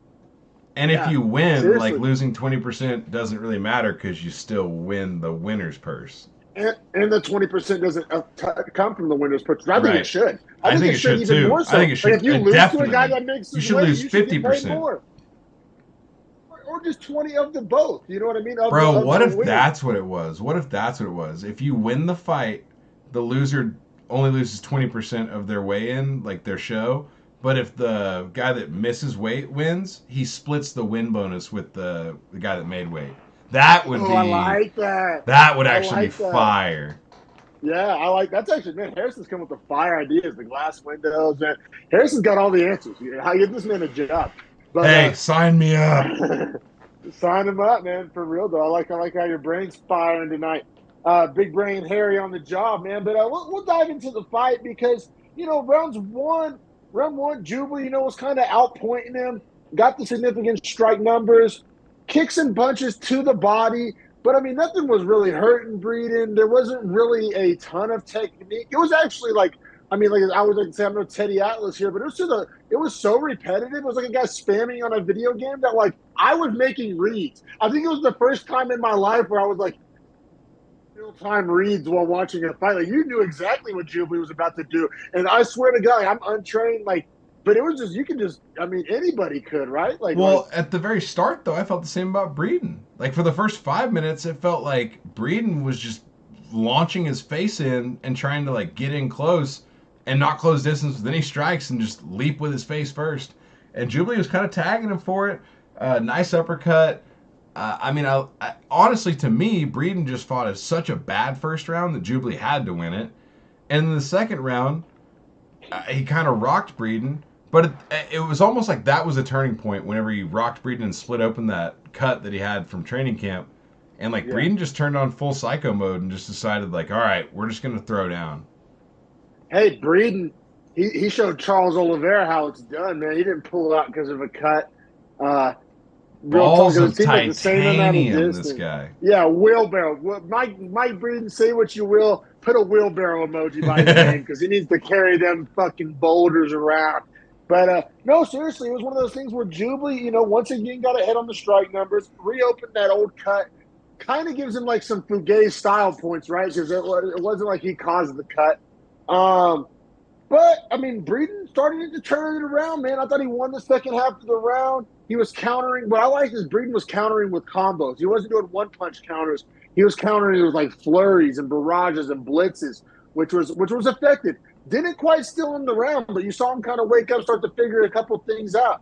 And if Yeah, you win, seriously. like losing 20% doesn't really matter because you still win the winner's purse. And the 20% doesn't come from the winner's purchase. I think Right. it should. I think it should even too. more I so. think it should. Like if you lose to a Definitely. guy that makes You his should weight, lose you should get paid 50%. more. Or just 20 of the both. You know what I mean? Bro, of what the if winner. that's what it was? What if that's what it was? If you win the fight, the loser only loses 20% of their weigh-in, like their show. But if the guy that misses weight wins, he splits the win bonus with the guy that made weight. That would Oh, be. I like that. That would I actually like be that. fire. Yeah, I like that's actually man. Harrison's come with the fire ideas, the glass windows, man. Harrison's got all the answers. How get this man a job? But Hey, sign me up. sign him up, man. For real though. I like how your brain's firing tonight. Big brain Harry on the job, man. But we'll dive into the fight because round one, Jubilee, was kind of outpointing him. Got the significant strike numbers, kicks and punches to the body. But I mean, nothing was really hurting Breeden. There wasn't really a ton of technique. It was actually like I would like to say I'm no Teddy Atlas here, but it was so repetitive. It was like a guy spamming on a video game that like I was making reads. I think it was the first time in my life where I was like real time reads while watching a fight. Like you knew exactly what Jubilee was about to do, and I swear to God, I'm untrained. Like, but it was just anybody could, right? Well, at the very start, though, I felt the same about Breeden. Like, for the first 5 minutes, it felt like Breeden was just launching his face in and trying to, like, get in close and not close distance with any strikes and just leap with his face first. And Jubilee was kind of tagging him for it. Nice uppercut. I honestly, to me, Breeden just fought such a bad first round that Jubilee had to win it. And in the second round, he kind of rocked Breeden. But it was almost like that was a turning point whenever he rocked Breeden and split open that cut that he had from training camp. And, like, Yeah. Breeden just turned on full psycho mode and just decided, like, all right, we're just going to throw down. Hey, Breeden, he showed Charles Oliveira how it's done, man. He didn't pull out because of a cut. Balls talk, of it seemed like the same amount of titanium, this distance. guy. Yeah, wheelbarrow. Mike Breeden, say what you will, put a wheelbarrow emoji by his name because he needs to carry them fucking boulders around. But no, seriously, it was one of those things where Jubilee, once again got ahead on the strike numbers, reopened that old cut, kind of gives him like some Fugazi style points, right? Because it wasn't like he caused the cut. But I mean, Breeden started to turn it around, man. I thought he won the second half of the round. He was countering. What I liked is Breeden was countering with combos. He wasn't doing one punch counters. He was countering with like flurries and barrages and blitzes, which was effective. Didn't quite steal him the round, but you saw him kind of wake up, start to figure a couple things out.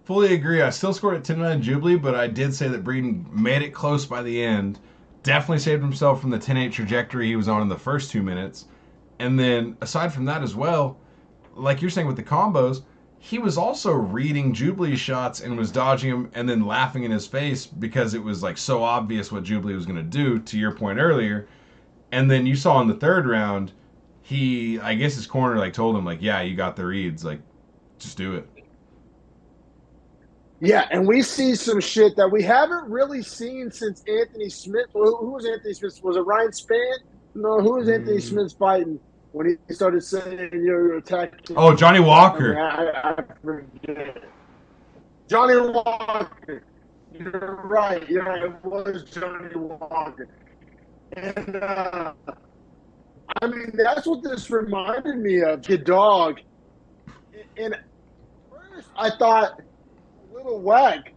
Fully agree. I still scored at 10-9 Jubilee, but I did say that Breeden made it close by the end. Definitely saved himself from the 10-8 trajectory he was on in the first 2 minutes. And then, aside from that as well, like you're saying with the combos, he was also reading Jubilee's shots and was dodging him and then laughing in his face because it was like so obvious what Jubilee was going to do, to your point earlier. And then you saw in the third round, I guess his corner like told him like, yeah, you got the reads, like just do it. Yeah, and we see some shit that we haven't really seen since Anthony Smith. Who was Anthony Smith? Was it Ryan Spann? No, who was Anthony Smith fighting when he started saying you're attacking? Oh, Johnny Walker. I forget. Johnny Walker. You're right. Yeah, it was Johnny Walker. And I mean, that's what this reminded me of. Your dog. And first, I thought little whack.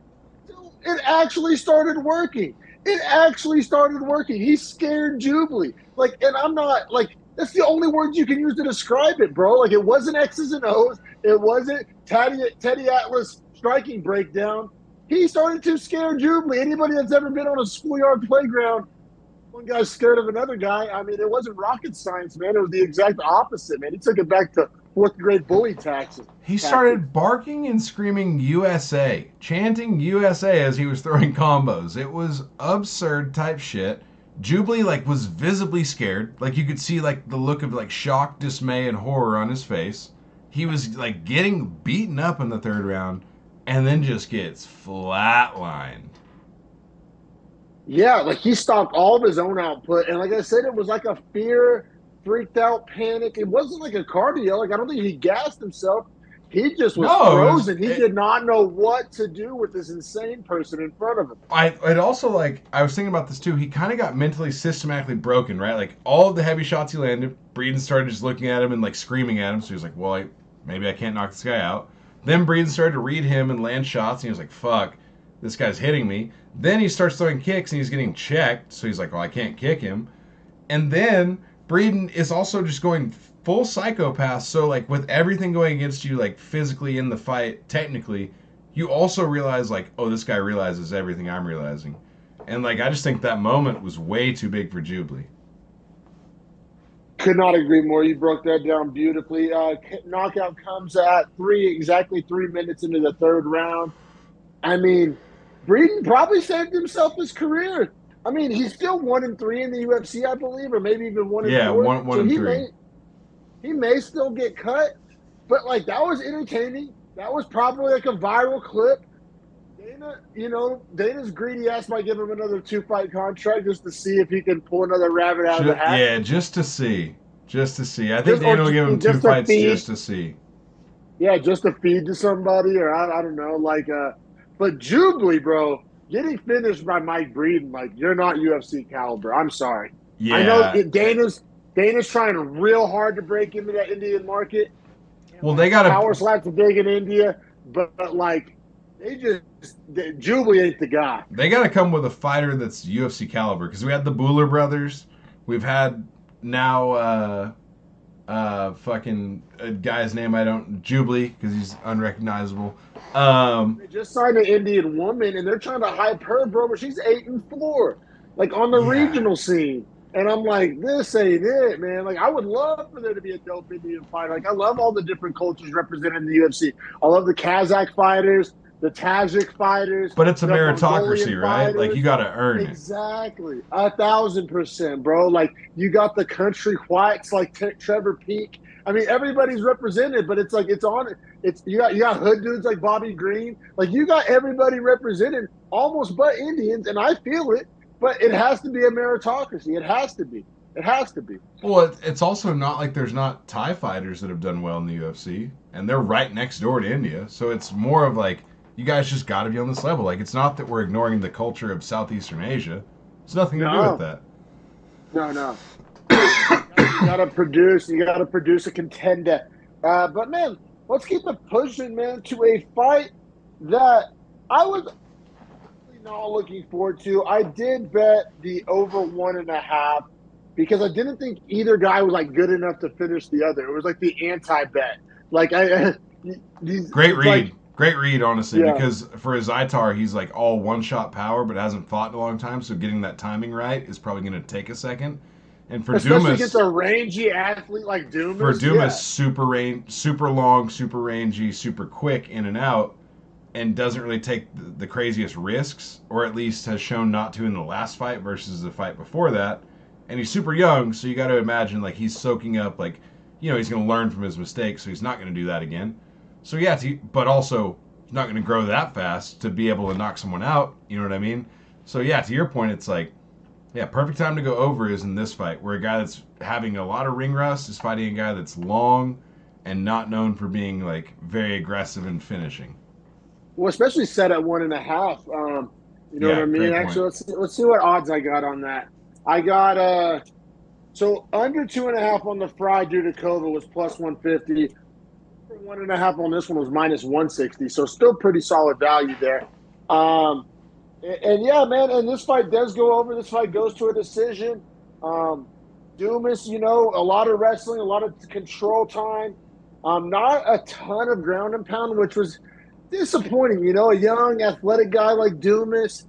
It actually started working. It actually started working. He scared Jubilee. Like, and I'm not like that's the only words you can use to describe it, bro. Like, it wasn't X's and O's. It wasn't Teddy Atlas striking breakdown. He started to scare Jubilee. Anybody that's ever been on a schoolyard playground, one guy's scared of another guy. I mean, it wasn't rocket science, man. It was the exact opposite, man. He took it back to fourth grade bully taxes. He started barking and screaming USA, chanting USA as he was throwing combos. It was absurd type shit. Jubilee like was visibly scared. Like you could see like the look of like shock, dismay, and horror on his face. He was like getting beaten up in the third round and then just gets flatlined. Yeah, like he stopped all of his own output. And like I said, it was like a fear, freaked out panic. It wasn't like a cardio. Like I don't think he gassed himself. He just was frozen. He did not know what to do with this insane person in front of him. I'd also like I was thinking about this too. He kind of got mentally systematically broken, right? Like all of the heavy shots he landed, Breeden started just looking at him and like screaming at him. So he was like, "Well, maybe I can't knock this guy out." Then Breeden started to read him and land shots, and he was like, "Fuck, this guy's hitting me." Then he starts throwing kicks, and he's getting checked. So he's like, "Well, I can't kick him." And then Breeden is also just going full psychopath. So like with everything going against you, like physically in the fight, technically, you also realize like, oh, this guy realizes everything I'm realizing. And like I just think that moment was way too big for Jubilee. Could not agree more. You broke that down beautifully. Knockout comes at exactly 3 minutes into the third round. I mean, Breeden probably saved himself his career. I mean, he's still 1-3 in the UFC, I believe, or maybe even 1-4. Yeah, one and three. He may still get cut, but like that was entertaining. That was probably like a viral clip. Dana's greedy ass might give him another 2-fight contract just to see if he can pull another rabbit out of the hat. Yeah, just to see. I think Dana will give him 2 fights just to see. Yeah, just to feed to somebody, or I don't know, like. But Jubilee, bro, getting finished by Mike Breeden, like you're not UFC caliber. I'm sorry. Yeah. I know Dana's trying real hard to break into that Indian market. Well, they got power slaps big in India, but like Jubilee ain't the guy. They got to come with a fighter that's UFC caliber because we had the Bueller brothers. We've had now fucking a guy's name I don't Jubilee because he's unrecognizable. They just signed an Indian woman and they're trying to hype her, bro, but she's 8-4, like on the regional scene. And I'm like, this ain't it, man. Like, I would love for there to be a dope Indian fighter. Like, I love all the different cultures represented in the UFC. I love the Kazakh fighters, the Tajik fighters. But it's a meritocracy, right? Like, you got to earn it. Exactly. 1,000%, bro. Like, you got the country whites like Trevor Peak. I mean, everybody's represented, but it's like you got hood dudes like Bobby Green. Like, you got everybody represented, almost but Indians, and I feel it. But it has to be a meritocracy. It has to be. It has to be. Well, it's also not like there's not Thai fighters that have done well in the UFC, and they're right next door to India. So it's more of like, you guys just got to be on this level. Like, it's not that we're ignoring the culture of Southeastern Asia. It's nothing to do with that. No. You gotta produce a contender. But man, let's keep it pushing, man, to a fight that I was not looking forward to. I did bet the over 1.5 because I didn't think either guy was like good enough to finish the other. It was like the anti-bet. Like great read. Great read, honestly, Yeah, because for his Itar, he's like all one-shot power, but hasn't fought in a long time. So getting that timing right is probably going to take a second. And especially against a rangy athlete like For Dumas. Dumas, Yeah, super long, super rangy, super quick in and out, and doesn't really take the craziest risks, or at least has shown not to in the last fight versus the fight before that. And he's super young, so you got to imagine like he's soaking up like, he's going to learn from his mistakes, so he's not going to do that again. So yeah, but also he's not going to grow that fast to be able to knock someone out. You know what I mean? So yeah, to your point, it's like, yeah, perfect time to go over is in this fight, where a guy that's having a lot of ring rust is fighting a guy that's long and not known for being like very aggressive and finishing. well, especially set at 1.5. You know what Yeah, I mean? great point. Actually, let's see what odds I got on that. I got so under 2.5 on the fry due to COVID was plus 150. 1.5 on this one was minus 160. So still pretty solid value there. Um, and yeah, man, and this fight does go over. This fight goes to a decision. Um, Dumas, a lot of wrestling, a lot of control time. Not a ton of ground and pound, which was disappointing. A young, athletic guy like Dumas.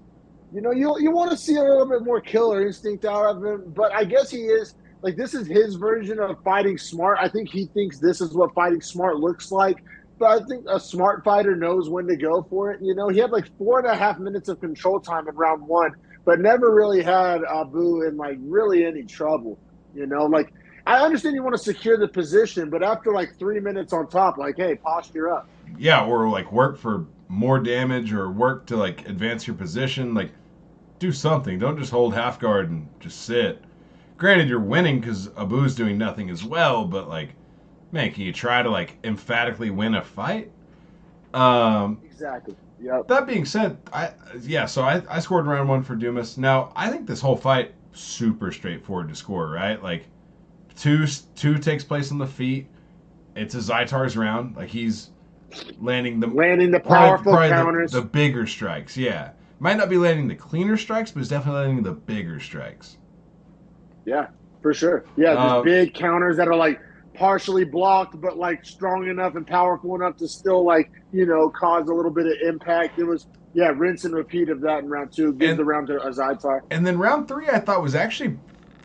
You want to see a little bit more killer instinct out of him, but I guess he is like this is his version of fighting smart. I think he thinks this is what fighting smart looks like. But I think a smart fighter knows when to go for it. He had like 4.5 minutes of control time in round one, but never really had Abu in like really any trouble. Like I understand you want to secure the position, but after like 3 minutes on top, like, hey, posture up. Yeah, or like work for more damage or work to like advance your position. Like do something. Don't just hold half guard and just sit. Granted, you're winning because Abu's doing nothing as well, but like, man, can you try to like emphatically win a fight? Um, Exactly. Yep. that being said, I scored round one for Dumas. Now I think this whole fight super straightforward to score, right? Like two takes place on the feet. It's a Zaitar's round. Like he's landing the Landing the probably powerful probably the counters. bigger strikes. Yeah, might not be landing the cleaner strikes, but he's definitely landing the bigger strikes. Yeah, for sure. Yeah, just Uh, big counters that are like partially blocked, but like strong enough and powerful enough to still like, cause a little bit of impact. It was, yeah, rinse and repeat of that in round two. Give and the round to Azaitar. and then round three, I thought was actually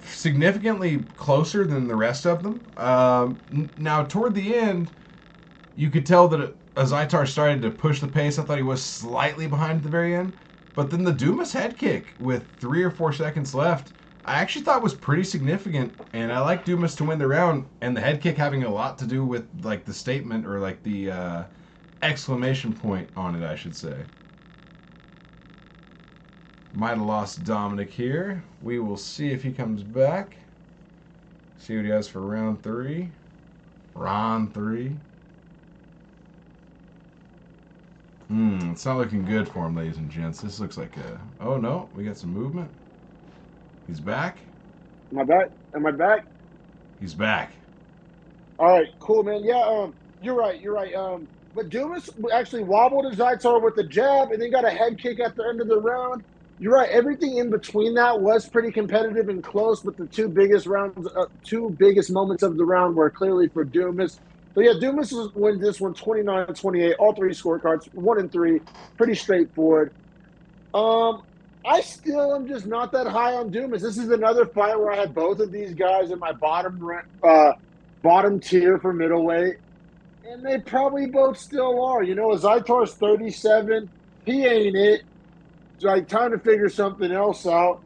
significantly closer than the rest of them. Now toward the end, you could tell that Azaitar started to push the pace. I thought he was slightly behind at the very end, but then the Dumas head kick with 3 or 4 seconds left, I actually thought was pretty significant, and I like Dumas to win the round, and the head kick having a lot to do with like the statement or like the exclamation point on it, I should say. Might have lost Dominic here. We will see if he comes back. See what he has for round three. Round three. It's not looking good for him, ladies and gents. This looks like a... Oh, no. We got some movement. He's back. Am I back? Am I back? He's back. All right, cool, man. Yeah, you're right. You're right. But Dumas actually wobbled Azaitar with the jab and then got a head kick at the end of the round. You're right. Everything in between that was pretty competitive and close, but the two biggest moments of the round were clearly for Dumas. So yeah, Dumas wins this one 29-28. All three scorecards, 1 and 3, pretty straightforward. I still am just not that high on Dumas. This is another fight where I had both of these guys in my bottom tier for middleweight, and they probably both still are. Zaitar's 37. He ain't it. It's like time to figure something else out.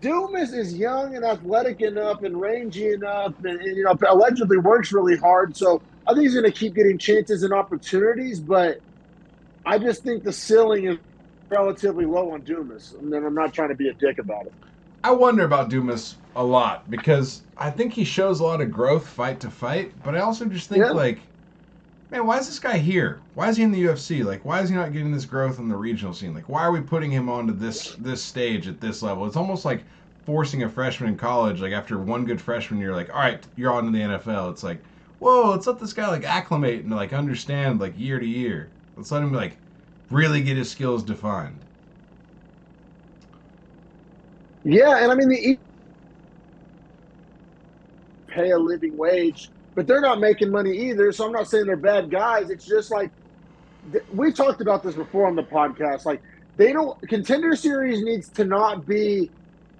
Dumas is young and athletic enough and rangy enough, and allegedly works really hard. So I think he's going to keep getting chances and opportunities. But I just think the ceiling is relatively low on Dumas, and then I'm not trying to be a dick about it. I wonder about Dumas a lot because I think he shows a lot of growth fight to fight, but I also just think, Yeah. like, man, why is this guy here? Why is he in the UFC? Like, why is he not getting this growth in the regional scene? Like, why are we putting him onto this stage at this level? It's almost like forcing a freshman in college. Like, after one good freshman, you're like, all right, you're on to the NFL. It's like, whoa, let's let this guy like acclimate and like understand like year to year. Let's let him like really get his skills defined. Yeah, and I mean the pay a living wage, but they're not making money either. So I'm not saying they're bad guys. It's just like we talked about this before on the podcast. Like, they don't, Contender Series needs to not be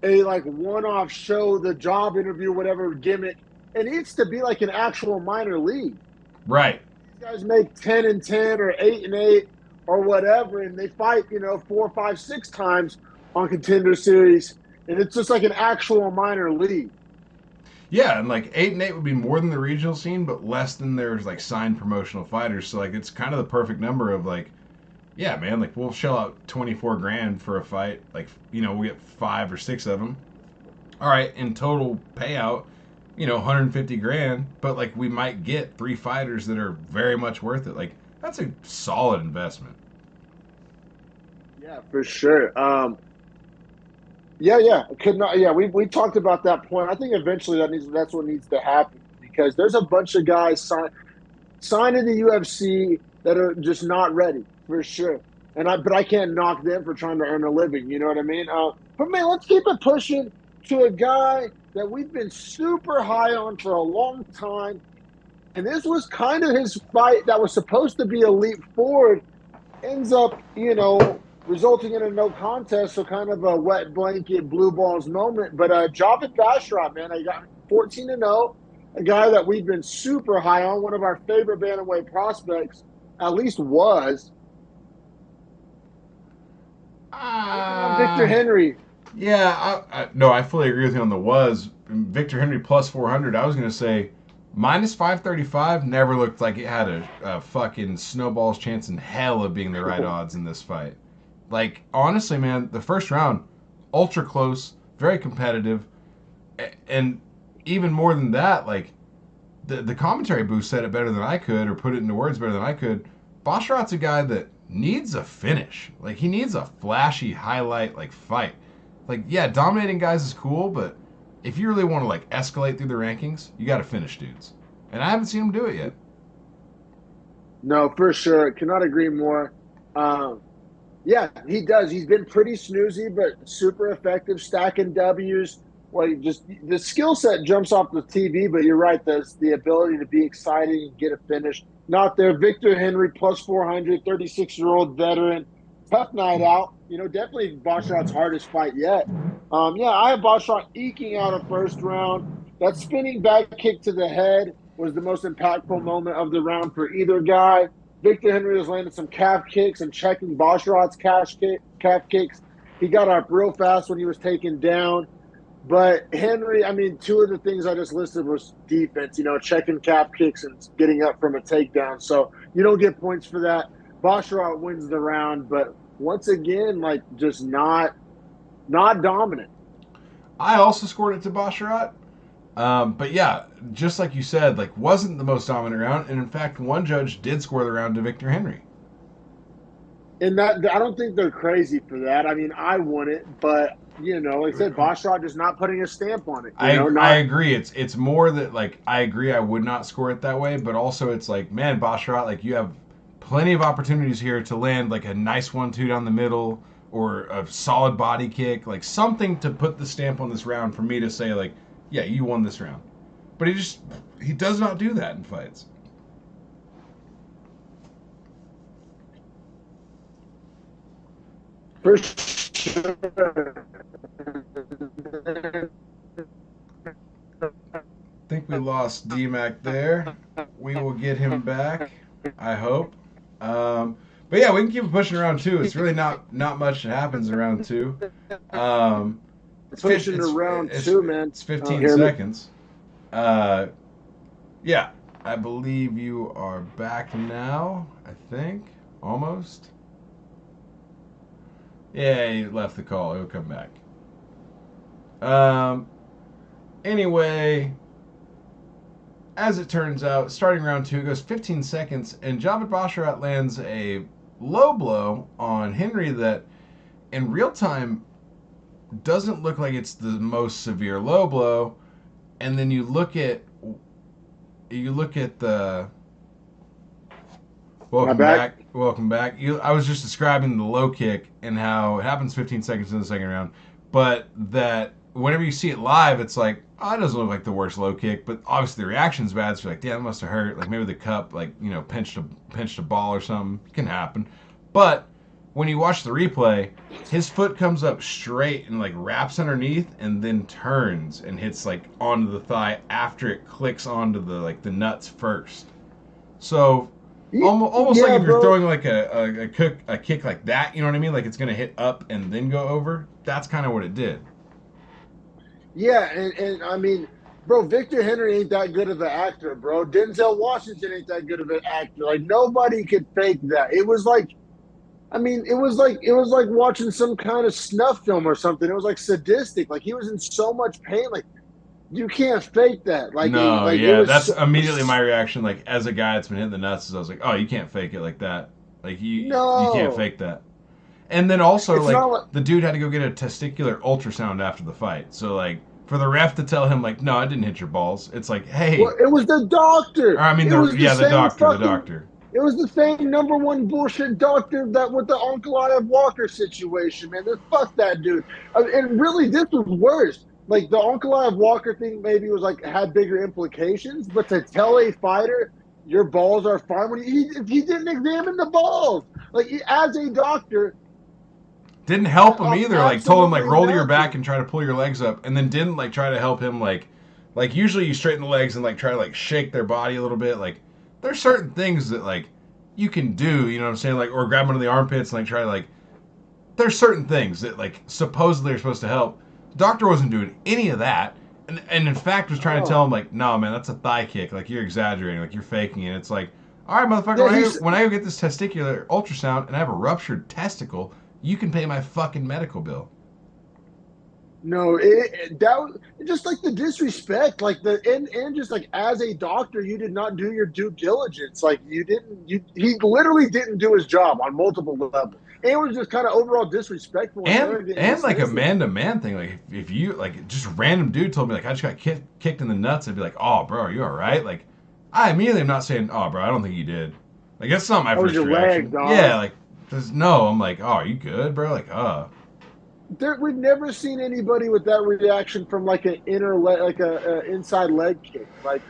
a like one-off show, the job interview, whatever gimmick. It needs to be like an actual minor league. Right. These guys make 10-10 or 8-8 or whatever, and they fight, 4, 5, 6 times on Contender Series, and it's just like an actual minor league. Yeah, and like 8-8 would be more than the regional scene, but less than there's like signed promotional fighters. So like it's kind of the perfect number of like, yeah, man, like we'll shell out 24 grand for a fight. Like, we get 5 or 6 of them. All right, in total payout, 150 grand, but like we might get 3 fighters that are very much worth it. Like that's a solid investment. Yeah, for sure. Yeah. Could not. Yeah, we talked about that point. I think eventually that's what needs to happen because there's a bunch of guys signing the UFC that are just not ready for sure. But I can't knock them for trying to earn a living. You know what I mean? But man, let's keep it pushing to a guy that we've been super high on for a long time, and this was kind of his fight that was supposed to be a leap forward. Ends up, resulting in a no contest, so kind of a wet blanket blue balls moment. But Javid Basharat, man, I got 14-0, a guy that we've been super high on, one of our favorite bantamweight prospects, at least was. Taking on Victor Henry. Yeah, no, I fully agree with you on the was. Victor Henry plus 400. I was going to say minus 535 never looked like it had a fucking snowball's chance in hell of being the right odds in this fight. Like, honestly, man, the first round, ultra close, very competitive. And even more than that, like, the commentary booth said it better than I could, or put it into words better than I could. Basharat's a guy that needs a finish. Like, he needs a flashy highlight, like, fight. Like, yeah, dominating guys is cool, but if you really want to, like, escalate through the rankings, you got to finish dudes. And I haven't seen him do it yet. No, for sure. Cannot agree more. Yeah, he does. He's been pretty snoozy, but super effective, stacking W's. Well, just the skill set jumps off the TV, but you're right. There's the ability to be exciting and get a finish. Not there. Victor Henry plus 400, 36-year-old veteran. Tough night out. Definitely Basharat's hardest fight yet. Yeah, I have Basharat eking out a first round. That spinning back kick to the head was the most impactful moment of the round for either guy. Victor Henry was landing some calf kicks and checking Basharat's calf kicks. He got up real fast when he was taken down. But Henry, I mean, 2 of the things I just listed was defense, checking calf kicks and getting up from a takedown. So you don't get points for that. Basharat wins the round, but once again, like, just not dominant. I also scored it to Basharat. But yeah, just like you said, like wasn't the most dominant round, and in fact, one judge did score the round to Victor Henry. And that I don't think they're crazy for that. I mean, I wouldn't, but like I said, Basharat just not putting a stamp on it. I agree. It's more that like I agree I would not score it that way, but also it's like, man, Basharat, like you have plenty of opportunities here to land like a nice 1-2 down the middle or a solid body kick, like something to put the stamp on this round for me to say like, yeah, you won this round. But he does not do that in fights. For sure. I think we lost DMAC there. We will get him back, I hope. But yeah, we can keep it pushing around 2. It's really not much that happens in round 2. It's pushing to round 2, man. It's 15 seconds. Yeah, I believe you are back now, I think. Almost. Yeah, he left the call. He'll come back. Anyway, as it turns out, starting round 2, it goes 15 seconds, and Javid Basharat lands a low blow on Henry that, in real time, doesn't look like it's the most severe low blow. And then you look at the welcome back. I was just describing the low kick and how it happens 15 seconds in the second round, but that whenever you see it live, it's like, oh, it doesn't look like the worst low kick, but obviously the reaction's bad. So you're like, damn, it must have hurt. Like maybe the cup, like pinched a ball or something. It can happen. But when you watch the replay, his foot comes up straight and like wraps underneath, and then turns and hits like onto the thigh after it clicks onto the nuts first. So almost like Yeah, if you're bro. throwing like a kick like that, you know what I mean? Like it's gonna hit up and then go over. That's kind of what it did. Yeah, and I mean, bro, Victor Henry ain't that good of an actor, bro. Denzel Washington ain't that good of an actor. Like nobody could fake that. It was like, I mean, it was like watching some kind of snuff film or something. It was like sadistic. Like he was in so much pain. Like you can't fake that. No, Like it yeah, was that's so, immediately my reaction. Like as a guy that's been hitting the nuts, is I was like, oh, you can't fake it like that. Like you can't no. fake that. And then also It's like not like the dude had to go get a testicular ultrasound after the fight. So like for the ref to tell him like, no, I didn't hit your balls. It's like, well, hey, it was the or doctor. I mean It was the the same doctor, the fucking. doctor. It was the same number one bullshit doctor that with the Onkalaev Walker situation, man. Fuck that dude. And really, this was worse. Like the Onkalaev Walker thing, maybe was like had bigger implications, but to tell a fighter your balls are fine when he didn't examine the balls, like as a doctor, Didn't help him either. Like told him like absolutely roll to your back nothing. and try to pull your legs up, and then didn't like try to help him like usually you straighten the legs and like try to like shake their body a little bit. Like there's certain things that like you can do, you know what I'm saying? Like or grab them under the armpits and like try to like there's certain things that like supposedly are supposed to help. The doctor wasn't doing any of that. And in fact was trying to tell Oh, him like, no man, that's a thigh kick. Like you're exaggerating, like you're faking it. It's like, all right, motherfucker, yeah, when I go get this testicular ultrasound and I have a ruptured testicle, you can pay my fucking medical bill. no, that was just like the disrespect, like and just like as a doctor, you did not do your due diligence. Like you didn't, he literally didn't do his job on multiple levels. And it was just kind of overall disrespectful and arrogant and And like a dismissive. man to man thing, like if you like just a random dude told me like I just got kicked in the nuts, I'd be like, oh bro, are you all right? Like I immediately am not saying, oh bro, I don't think you did. Like that's not my That was first your leg, reaction. Yeah, dog. like there's no. I'm like, oh, are you good, bro? Like, We've never seen anybody with that reaction from like an inner leg, like a inside leg kick, like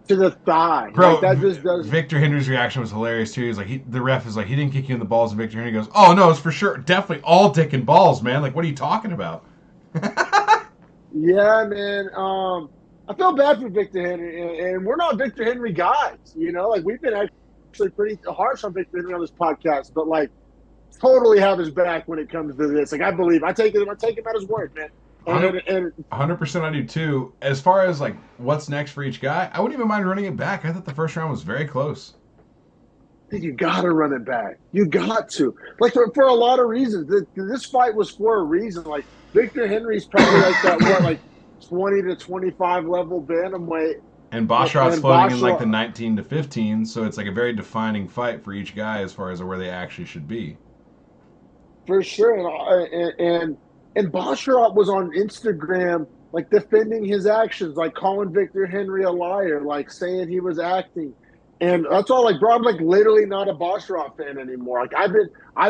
to the thigh. Like bro. that just does. Victor Henry's reaction was hilarious too. He's like, the ref is like, he didn't kick you in the balls, and Victor Henry goes, oh no, it's for sure, definitely all dick and balls, man. Like, what are you talking about? Yeah, man. I feel bad for Victor Henry, and we're not Victor Henry guys. You know, like we've been actually pretty harsh on Victor Henry on this podcast, but like totally have his back when it comes to this. Like I believe, I take him at his word, man. And 100% I do too. As far as like what's next for each guy, I wouldn't even mind running it back. I thought the first round was very close. you got to run it back. You got to, like for a lot of reasons. This fight was for a reason. Like Victor Henry's probably like that what like 20 to 25 level bantamweight, And Basharat's and floating in like the Basharat 19 to 15, so it's like a very defining fight for each guy as far as where they actually should be. for sure. And Basharat was on Instagram like defending his actions, like calling Victor Henry a liar, like saying he was acting. And that's all. Like, bro, I'm like literally not a Basharat fan anymore. Like, I've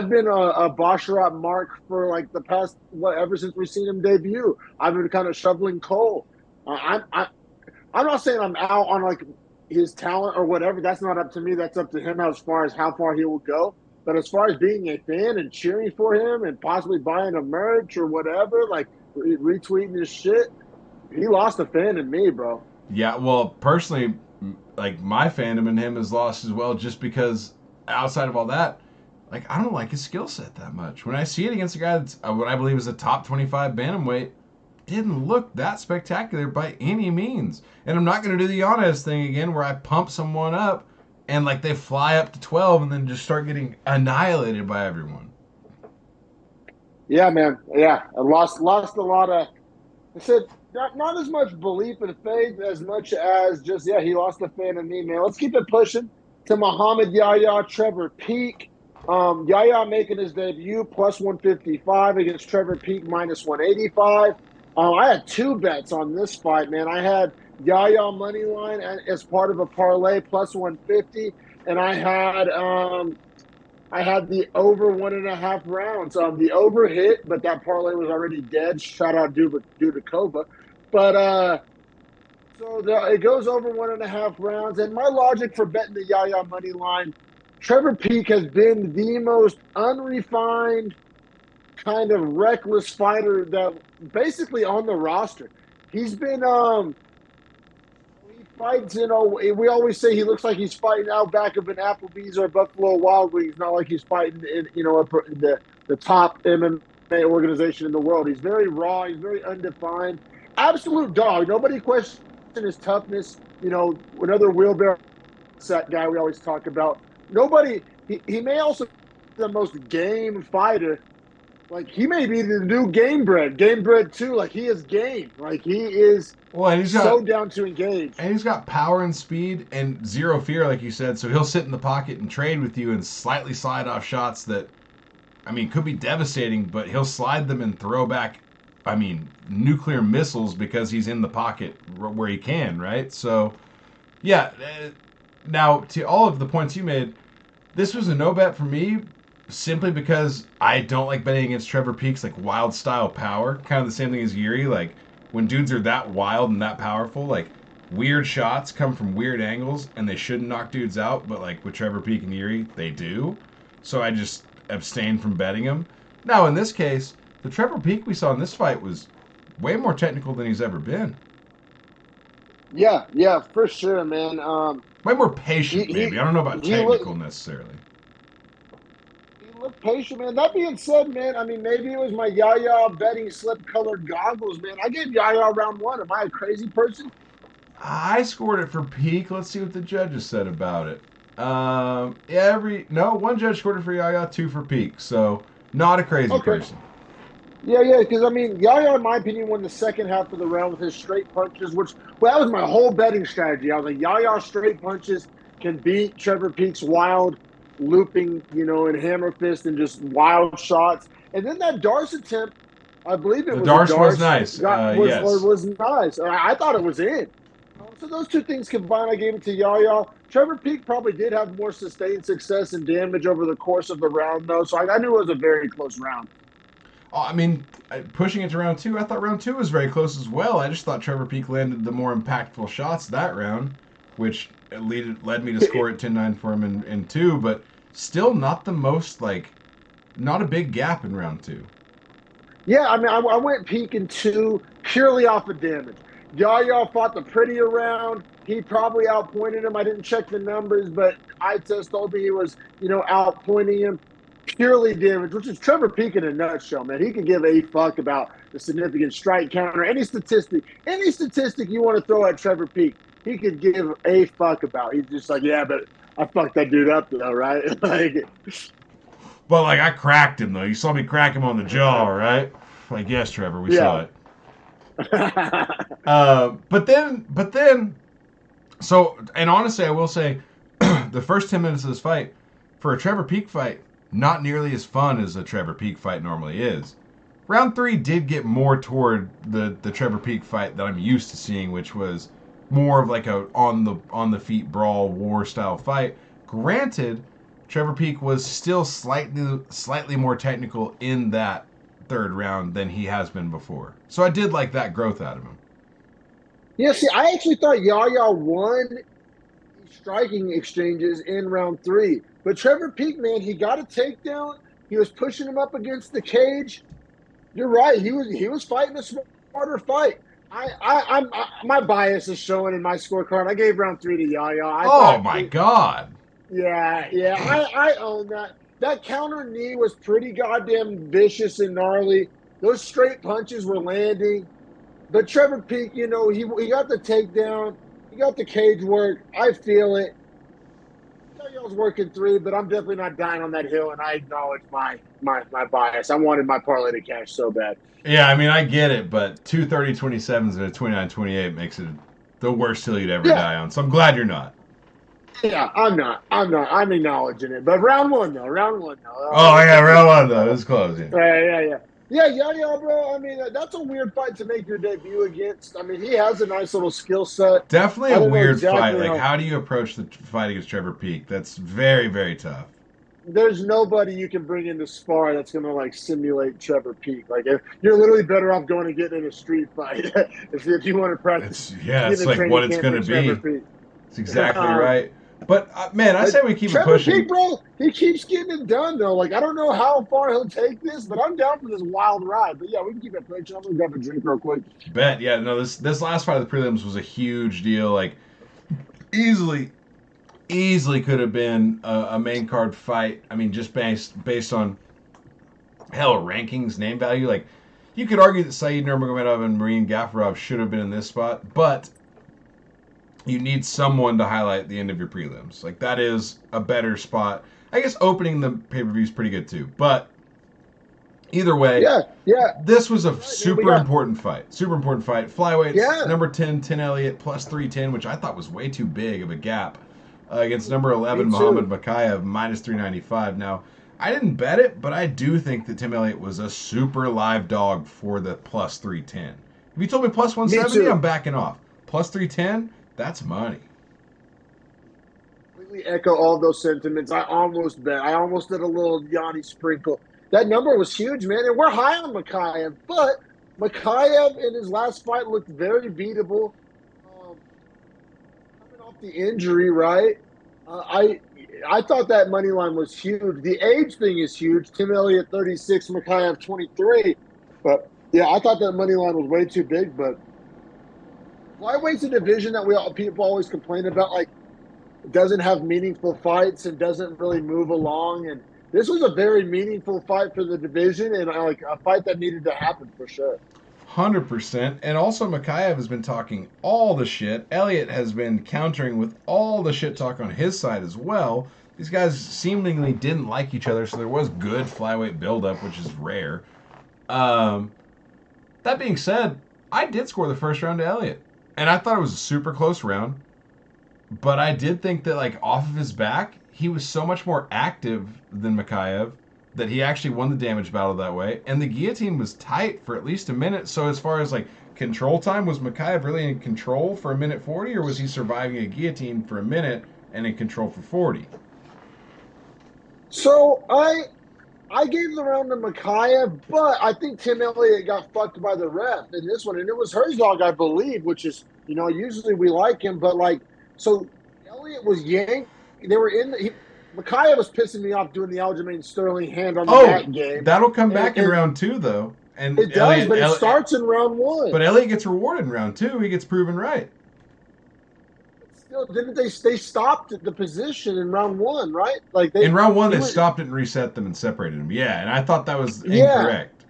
been a Basharat mark for like the past what ever since we've seen him debut. I've been kind of shoveling coal. I'm not saying I'm out on like his talent or whatever. That's not up to me. That's up to him as far as how far he will go. But as far as being a fan and cheering for him and possibly buying a merch or whatever, like retweeting his shit, he lost a fan in me, bro. Yeah, well, personally, like my fandom in him is lost as well, just because outside of all that, like I don't like his skill set that much. When I see it against a guy that's what I believe is a top 25 bantamweight, didn't look that spectacular by any means. And I'm not going to do the Yanez thing again where I pump someone up and like they fly up to 12 and then just start getting annihilated by everyone. Yeah, man. Yeah, I lost a lot of. I said not as much belief and faith as much as just he lost a fan in me, man. Let's keep it pushing to Muhammad Yahya, Trevor Peak. Yahya making his debut plus 155 against Trevor Peak minus 185. I had two bets on this fight, man. I had Yahya money line as part of a parlay plus 150, and I had I had the over 1.5 rounds. The over hit, but that parlay was already dead. Shout out Dudakova. But it goes over 1.5 rounds. And my logic for betting the Yaya money line, Trevor Peek has been the most unrefined, kind of reckless fighter that basically on the roster. He's been he fights, we always say he looks like he's fighting out back of an Applebee's or a Buffalo Wild Wings, not like he's fighting in the top MMA organization in the world. He's very raw, he's very undefined. Absolute dog. Nobody questions his toughness. Another wheelbarrow set guy we always talk about. Nobody he may also be the most game fighter. Like, he may be the new Game Bread 2. Like, he is game. Like, he is down to engage. And he's got power and speed and zero fear, like you said. So he'll sit in the pocket and trade with you and slightly slide off shots that, could be devastating, but he'll slide them and throw back, nuclear missiles because he's in the pocket where he can, right? So, yeah. Now, to all of the points you made, this was a no bet for me, simply because I don't like betting against Trevor Peek's like wild style power. Kind of the same thing as Yuri. Like, when dudes are that wild and that powerful, like, weird shots come from weird angles and they shouldn't knock dudes out, but like with Trevor Peek and Yuri, they do. So I just abstain from betting him. Now, in this case, the Trevor Peek we saw in this fight was way more technical than he's ever been. Yeah, for sure, man. Way more patient, maybe. I don't know about technical necessarily. Look patient, man. That being said, man, maybe it was my Yaya betting slip-colored goggles, man. I gave Yaya round 1. Am I a crazy person? I scored it for Peek. Let's see what the judges said about it. One judge scored it for Yaya, 2 for Peek. So, not a crazy person. Yeah, because, Yaya, in my opinion, won the second half of the round with his straight punches, that was my whole betting strategy. I was like, Yaya straight punches can beat Trevor Peek's wild looping, and hammer fist and just wild shots. And then that Darce attempt, I believe it was Darce was nice. Yes. Was nice. I thought it was in. So those two things combined, I gave it to Yaya. Trevor Peek probably did have more sustained success and damage over the course of the round, though. So I knew it was a very close round. Pushing it to round 2, I thought round 2 was very close as well. I just thought Trevor Peek landed the more impactful shots that round, which led me to score at 10-9 for him in 2, but still not the most, not a big gap in round 2. Yeah, I went Peek in 2 purely off of damage. Yaya fought the prettier round. He probably outpointed him. I didn't check the numbers, but eye test told me he was, outpointing him. Purely damage, which is Trevor Peek in a nutshell, man. He can give a fuck about the significant strike counter. Any statistic you want to throw at Trevor Peek, he could give a fuck about. He's just like, yeah, but I fucked that dude up, though, right? Well, I cracked him, though. You saw me crack him on the jaw, right? Like, yes, Trevor, we saw it. But then, and honestly, I will say, the first 10 minutes of this fight, for a Trevor Peek fight, not nearly as fun as a Trevor Peek fight normally is. Round 3 did get more toward the Trevor Peek fight that I'm used to seeing, which was more of like a on the feet brawl war style fight. Granted, Trevor Peek was still slightly more technical in that third round than he has been before. So I did like that growth out of him. Yeah, see, I actually thought Yaya won striking exchanges in round 3. But Trevor Peek, man, he got a takedown. He was pushing him up against the cage. You're right. He was fighting a smarter fight. My bias is showing in my scorecard. I gave round 3 to Yaya. My God. Yeah. I own that. That counter knee was pretty goddamn vicious and gnarly. Those straight punches were landing. But Trevor Peek, he got the takedown. He got the cage work. I feel it. I was working 3, but I'm definitely not dying on that hill, and I acknowledge my bias. I wanted my parlay to cash so bad. Yeah, I get it, but 2 30-27s and a 29-28 makes it the worst hill you'd ever die on. So I'm glad you're not. Yeah, I'm not. I'm acknowledging it. But round 1, though. Round 1, though. It was close. Yeah. Yeah, bro. That's a weird fight to make your debut against. He has a nice little skill set. Definitely a weird fight. How do you approach the fight against Trevor Peek? That's very, very tough. there's nobody you can bring into spar that's gonna like simulate Trevor Peek. Like you're literally better off going and getting in a street fight if you want to practice It's getting a like training what it's camp going with to Trevor be. Peek. It's exactly right. But man, I say we keep it Trevor pushing. Peek, bro, he keeps getting it done though. Like I don't know how far he'll take this, but I'm down for this wild ride. But yeah, we can keep it pushing. I'm gonna grab a drink real quick. Bet, yeah, no, this last fight of the prelims was a huge deal. Like easily could have been a main card fight. I mean, just based on hell rankings, name value. Like you could argue that Saeed Nurmagomedov and Marine Gafarov should have been in this spot, but you need someone to highlight the end of your prelims. Like that is a better spot. I guess opening the pay per view is pretty good too, but either way, yeah. this was a super important fight. Super important fight. Flyweights, Yeah. number 10, Tim Elliott, plus 310, which I thought was way too big of a gap, against number 11, Muhammad Mokaev, minus 395. Now, I didn't bet it, but I do think that Tim Elliott was a super live dog for the plus 310. If you told me plus 170, I'm backing off. Plus 310, that's money. Completely echo all those sentiments. I almost bet. I almost did a little Yanni sprinkle. That number was huge, man. And we're high on Mokaev, but Mokaev in his last fight looked very beatable. Coming off the injury, right? I thought that money line was huge. The age thing is huge. Tim Elliott 36, Mokaev 23. But yeah, I thought that money line was way too big. But flyweight's a division that people always complain about, like doesn't have meaningful fights and doesn't really move along. And this was a very meaningful fight for the division and like a fight that needed to happen for sure. 100%. And also, Mokaev has been talking all the shit. Elliott has been countering with all the shit talk on his side as well. These guys seemingly didn't like each other, so there was good flyweight buildup, which is rare. That being said, I did score the first round to Elliott. And I thought it was a super close round. But I did think that, like, off of his back, he was so much more active than Mokaev that he actually won the damage battle that way. And the guillotine was tight for at least a minute. So as far as, like, control time, was Mokaev really in control for a minute 40? Or was he surviving a guillotine for a minute and in control for 40? So I gave the round to Mokaev, but I think Tim Elliott got fucked by the ref in this one. And it was Herzog, I believe, which is, usually we like him. But, like, so Elliott was yanked. They were Mokaev was pissing me off doing the Aljamain Sterling hand on the back game. That'll come back in round 2, though. And it does, but it starts in round 1. But Elliott gets rewarded in round 2. He gets proven right. Still, didn't they stopped at the position in round 1, right? Like in round 1, they stopped it and reset them and separated them. Yeah, and I thought that was incorrect.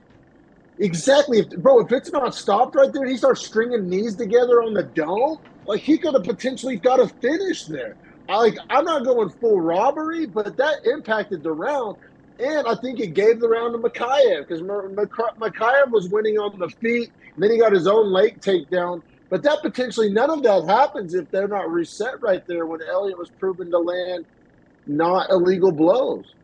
Exactly. If it's not stopped right there and he starts stringing knees together on the dome, like he could have potentially got a finish there. I'm not going full robbery, but that impacted the round. And I think it gave the round to Mokaev because Mokaev was winning on the feet. And then he got his own leg takedown. But that potentially, none of that happens if they're not reset right there when Elliott was proven to land not illegal blows.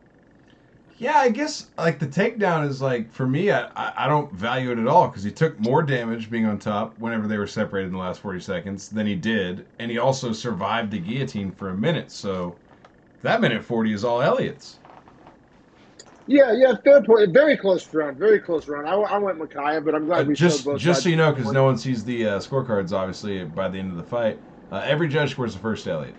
Yeah, I guess, like, the takedown is, like, for me, I don't value it at all because he took more damage being on top whenever they were separated in the last 40 seconds than he did, and he also survived the guillotine for a minute, so that minute 40 is all Elliott's. Yeah, fair point. Very close round. I went Mokaev, but I'm glad we showed both just so you know, because no one sees the scorecards, obviously, by the end of the fight, every judge scores the first Elliott.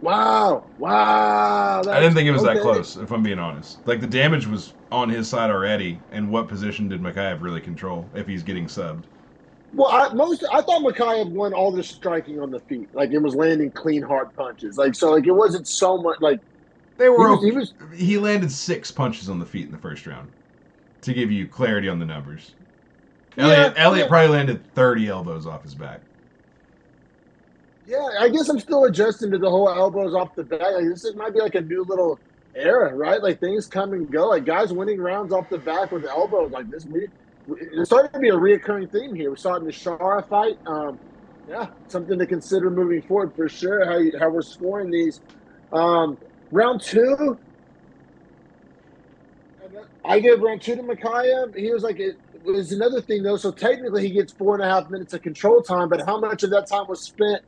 Wow. I didn't think it was that close, if I'm being honest. Like, the damage was on his side already, and what position did Mokaev really control if he's getting subbed? Well, I thought Mokaev won all the striking on the feet. Like, it was landing clean, hard punches. Like, so, like, it wasn't so much, like... He landed 6 punches on the feet in the first round, to give you clarity on the numbers. Elliott probably landed 30 elbows off his back. Yeah, I guess I'm still adjusting to the whole elbows off the back. Like, might be like a new little era, right? Like things come and go. Like guys winning rounds off the back with elbows like this. It's starting to be a reoccurring theme here. We saw it in the Shara fight. Something to consider moving forward for sure. How we're scoring these. Round 2, I gave round 2 to Mokaev. He was like, it was another thing though. So technically he gets 4.5 minutes of control time, but how much of that time was spent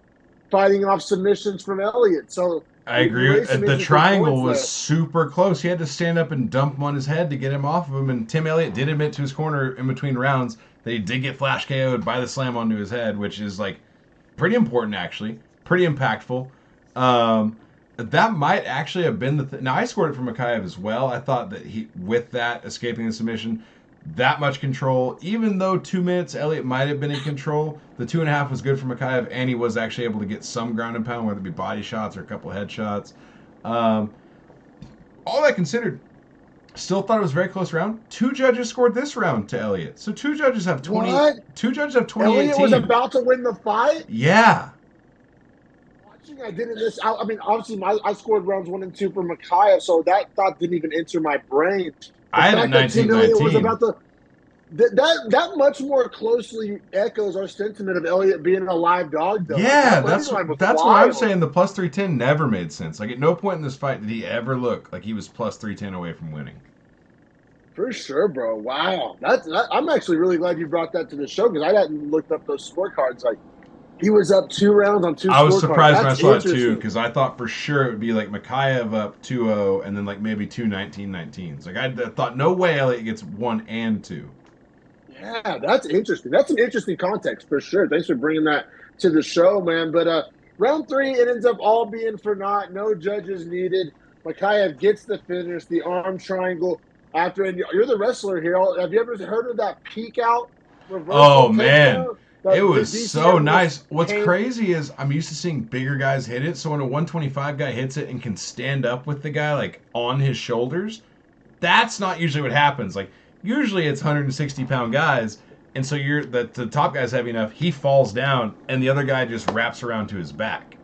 fighting off submissions from Elliott. So I you agree. raised some The interesting triangle points was there. super close. He had to stand up and dump him on his head to get him off of him. And Tim Elliott did admit to his corner in between rounds that he did get flash KO'd by the slam onto his head, which is like pretty important actually, pretty impactful. That might actually have been the. Now I scored it for Mokaev as well. I thought that he, with that escaping the submission, that much control, even though 2 minutes Elliott might have been in control, the 2.5 was good for Mokaev, and he was actually able to get some ground and pound, whether it be body shots or a couple of headshots. All that considered, still thought it was a very close round. 2 judges scored this round to Elliott, so 2 judges have 20. What? 2 judges have 2018. Elliott was about to win the fight. Yeah. Watching, I didn't miss. I mean, obviously, I scored rounds 1 and 2 for Mokaev, so that thought didn't even enter my brain. I had 19-19. Was about to. That much more closely echoes our sentiment of Elliott being a live dog, though. Yeah, like, that's what I'm saying. The plus 310 never made sense. Like, at no point in this fight did he ever look like he was plus 310 away from winning. For sure, bro. Wow. I'm actually really glad you brought that to the show because I hadn't looked up those scorecards. Like, he was up 2 rounds on 2 I was scorecards. surprised when I saw it, too, because I thought for sure it would be like Mokaev up 2-0 and then like maybe 2 19-19s. Like, I thought, no way Elliott gets 1 and 2. Yeah, that's interesting. That's an interesting context for sure. Thanks for bringing that to the show, man. But round 3, it ends up all being for naught. No judges needed. Mokaev gets the finish, the arm triangle. After, and you're the wrestler here. Have you ever heard of that peek out reversal? Oh, man. It was so nice. What's crazy is I'm used to seeing bigger guys hit it. So when a 125 guy hits it and can stand up with the guy like on his shoulders, that's not usually what happens. Like, usually it's 160-pound guys, and so the top guy's heavy enough, he falls down, and the other guy just wraps around to his back.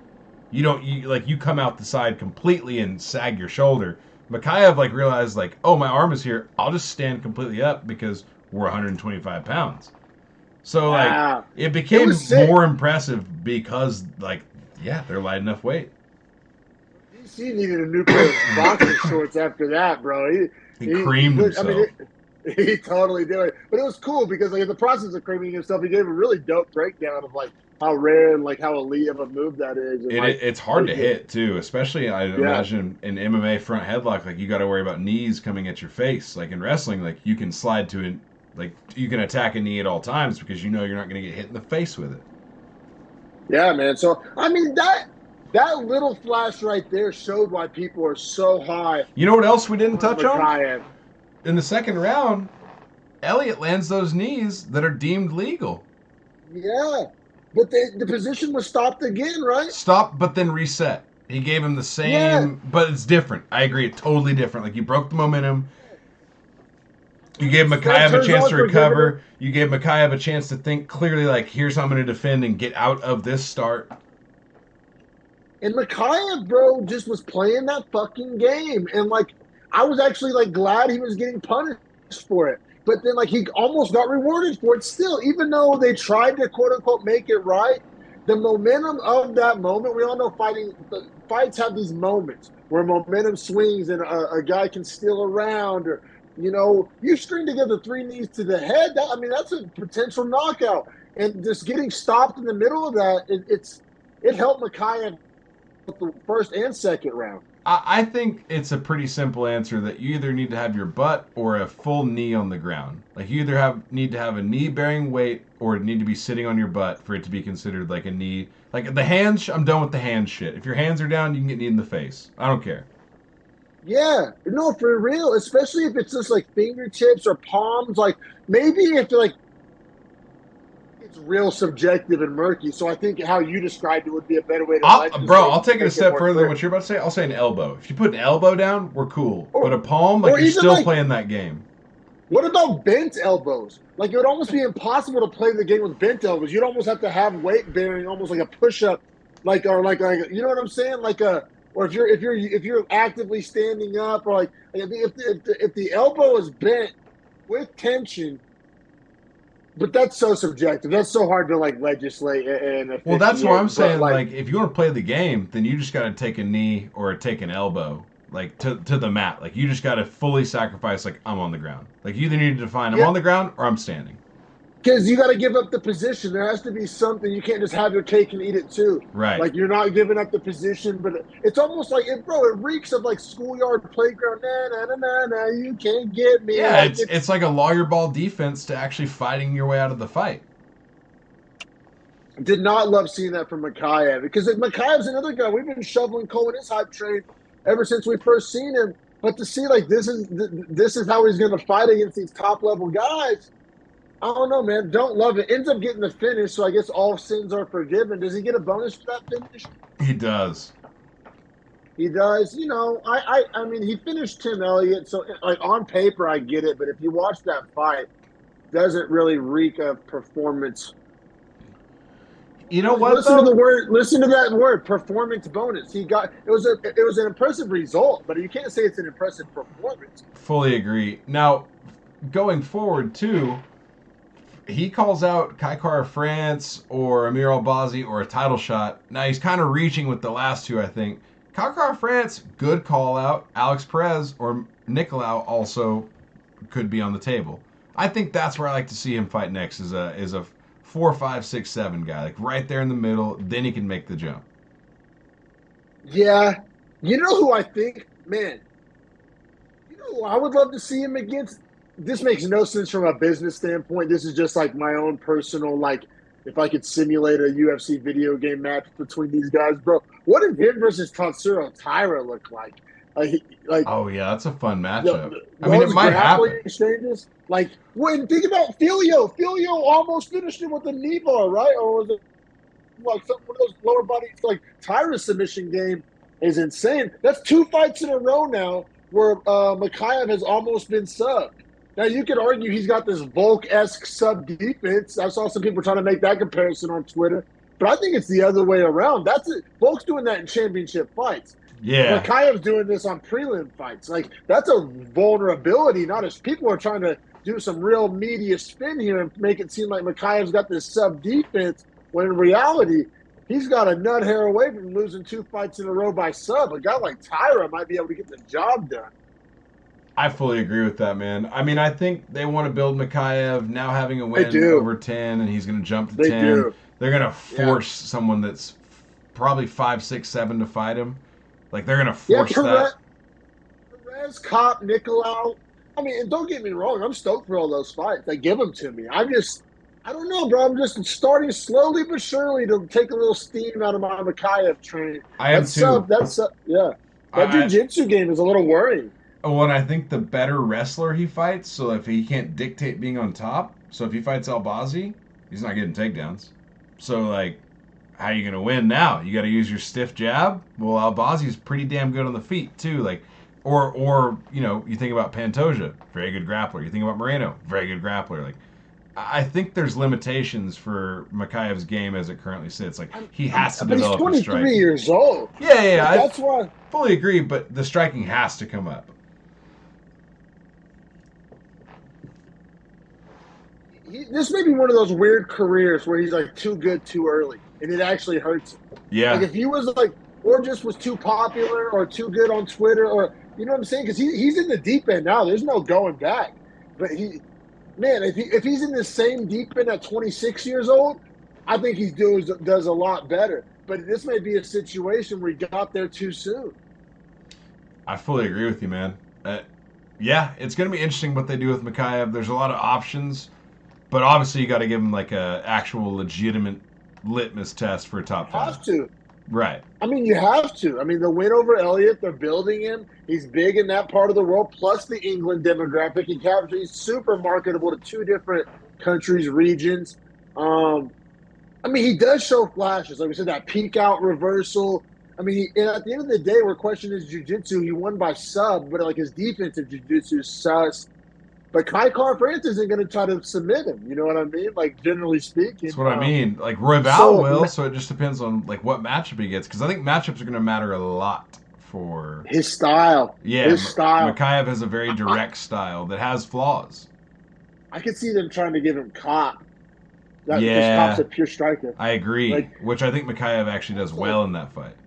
You come out the side completely and sag your shoulder. Mokaev realized oh, my arm is here. I'll just stand completely up because we're 125 pounds. So it became more impressive because they're light enough weight. DC needed a new pair of boxing shorts after that, bro. He creamed himself. I mean, he totally did it. But it was cool because in the process of creaming himself, he gave a really dope breakdown of how rare and how elite of a move that is. And, it's hard to hit too, especially I imagine in MMA front headlock. You got to worry about knees coming at your face. In wrestling, you can slide to it. You can attack a knee at all times because you're not going to get hit in the face with it. Yeah, man. So I mean that little flash right there showed why people are so high. You know what else we didn't touch on? In the second round, Elliott lands those knees that are deemed legal. Yeah, but the position was stopped again, right? Stopped, but then reset. He gave him the same, but it's different. I agree, it's totally different. You broke the momentum. You gave Mokaev a chance to recover. You gave Mokaev a chance to think clearly, here's how I'm going to defend and get out of this start. And Mokaev, bro, just was playing that fucking game. And, I was actually, glad he was getting punished for it. But then, he almost got rewarded for it still. Even though they tried to, quote-unquote, make it right, the momentum of that moment, we all know fights have these moments where momentum swings and a guy can steal around or, you string together 3 knees to the head. That's a potential knockout. And just getting stopped in the middle of that, it helped Mokaev with the first and second round. I think it's a pretty simple answer that you either need to have your butt or a full knee on the ground. You either need to have a knee bearing weight or need to be sitting on your butt for it to be considered a knee. The hands, I'm done with the hand shit. If your hands are down, you can get kneed in the face. I don't care. Yeah, no, for real. Especially if it's just fingertips or palms. Maybe if it's real subjective and murky. So I think how you described it would be a better way to. I'll take it a step further than what you're about to say. I'll say an elbow. If you put an elbow down, we're cool. But a palm, you're still playing that game. What about bent elbows? It would almost be impossible to play the game with bent elbows. You'd almost have to have weight bearing, almost like a push up, or you know what I'm saying? Or if you're actively standing up, or if the elbow is bent with tension. But that's so subjective. That's so hard to legislate and. Well, that's what I'm saying. If you want to play the game, then you just got to take a knee or take an elbow, to the mat. You just got to fully sacrifice. I'm on the ground. You either need to define I'm on the ground or I'm standing. Because you got to give up the position. There has to be something. You can't just have your cake and eat it too. Right. Like you're not giving up the position, but it's almost like it, bro. It reeks of like schoolyard playground. Nah, nah, nah, nah, nah. You can't get me. Yeah, Like it's like a lawyer ball defense to actually fighting your way out of the fight. did not love seeing that from Mokaev because Mokaev's another guy. We've been shoveling coal in his hype train ever since we first seen him. But to see like this is how he's going to fight against these top level guys. I don't know, man. Don't love it. Ends up getting the finish, so I guess all sins are forgiven. Does he get a bonus for that finish? He does. He does. You know, I mean, he finished Tim Elliott, so like on paper, I get it. But if you watch that fight, doesn't really reek of performance. You know what? Listen to the word. Listen to that word. Performance bonus. He got it was an impressive result, but you can't say it's an impressive performance. Fully agree. Now, going forward too, he calls out Kai Kara France or Amir Albazi or a title shot. Now he's kind of reaching with the last two, I think. Kai Kara France, good call out. Alex Perez or Nicolau also could be on the table. I think that's where I like to see him fight next. Is a 4, 5, 6, 7 guy, like right there in the middle. Then he can make the jump. Yeah, you know who I think, man. You know who I would love to see him against. This makes no sense from a business standpoint. This is just like my own personal, like, if I could simulate a UFC video game match between these guys, bro. What did him versus Tatsuro Taira look like? Oh yeah, that's a fun matchup. I Those mean, it might happen. exchanges, like, when think about Filio. Filio almost finished him with a knee bar, right? Or was it like one of those lower body? Like Taira's submission game is insane. That's 2 fights in a row now where Mokaev has almost been subbed. Now, you could argue he's got this Volk-esque sub-defense. I saw some people trying to make that comparison on Twitter. But I think it's the other way around. That's it. Volk's doing that in championship fights. Yeah. Mokaev's doing this on prelim fights. Like, that's a vulnerability. Not as people are trying to do some real media spin here and make it seem like Mokaev's got this sub-defense, when in reality, he's got a nut hair away from losing 2 fights in a row by sub. A guy like Taira might be able to get the job done. I fully agree with that, man. I mean, I think they want to build Mokaev now having a win over 10, and he's going to jump to 10. They're going to force someone that's probably 5, 6, 7 to fight him. Like, they're going to force that. Perez, Cop, Nicolau. I mean, and don't get me wrong. I'm stoked for all those fights. They give them to me. I don't know, bro. I'm just starting slowly but surely to take a little steam out of my Mokaev train. I am too. That jiu-jitsu game is a little worrying. Oh, and I think the better wrestler he fights, so if he can't dictate being on top, so if he fights Albazi, he's not getting takedowns. So, like, how are you going to win now? You got to use your stiff jab? Well, Albazi's pretty damn good on the feet, too. Like, or you know, you think about Pantoja, very good grappler. You think about Moreno, very good grappler. Like, I think there's limitations for Mokaev's game as it currently sits. Like, he has to develop his striking. But he's 23 years old. Yeah. That's why. Fully agree, but the striking has to come up. This may be one of those weird careers where he's like too good too early, and it actually hurts him. Yeah. Like if he was like, or just was too popular or too good on Twitter, or you know what I'm saying? Because he's in the deep end now. There's no going back. But if he's in the same deep end at 26 years old, I think he does a lot better. But this may be a situation where he got there too soon. I fully agree with you, man. Yeah, it's going to be interesting what they do with Mokaev. There's a lot of options. But obviously, you got to give him like a actual legitimate litmus test for a top 5. Have to. Right. I mean, you have to. I mean, the win over Elliott, they're building him. He's big in that part of the world, plus the England demographic. He's super marketable to 2 different countries, regions. I mean, he does show flashes. Like we said, that peek out reversal. I mean, and at the end of the day, we're questioning his jiu-jitsu. He won by sub, but like his defensive jiu-jitsu is sus. But Kai Kara France isn't going to try to submit him. You know what I mean? Like, generally speaking. That's what I mean. Like, Royval will, so it just depends on, like, what matchup he gets. Because I think matchups are going to matter a lot for... his style. Yeah, his style. Mokaev has a very direct style that has flaws. I could see them trying to give him Cop. Because Cop's a pure striker. I agree. Which I think Mokaev actually does well in that fight.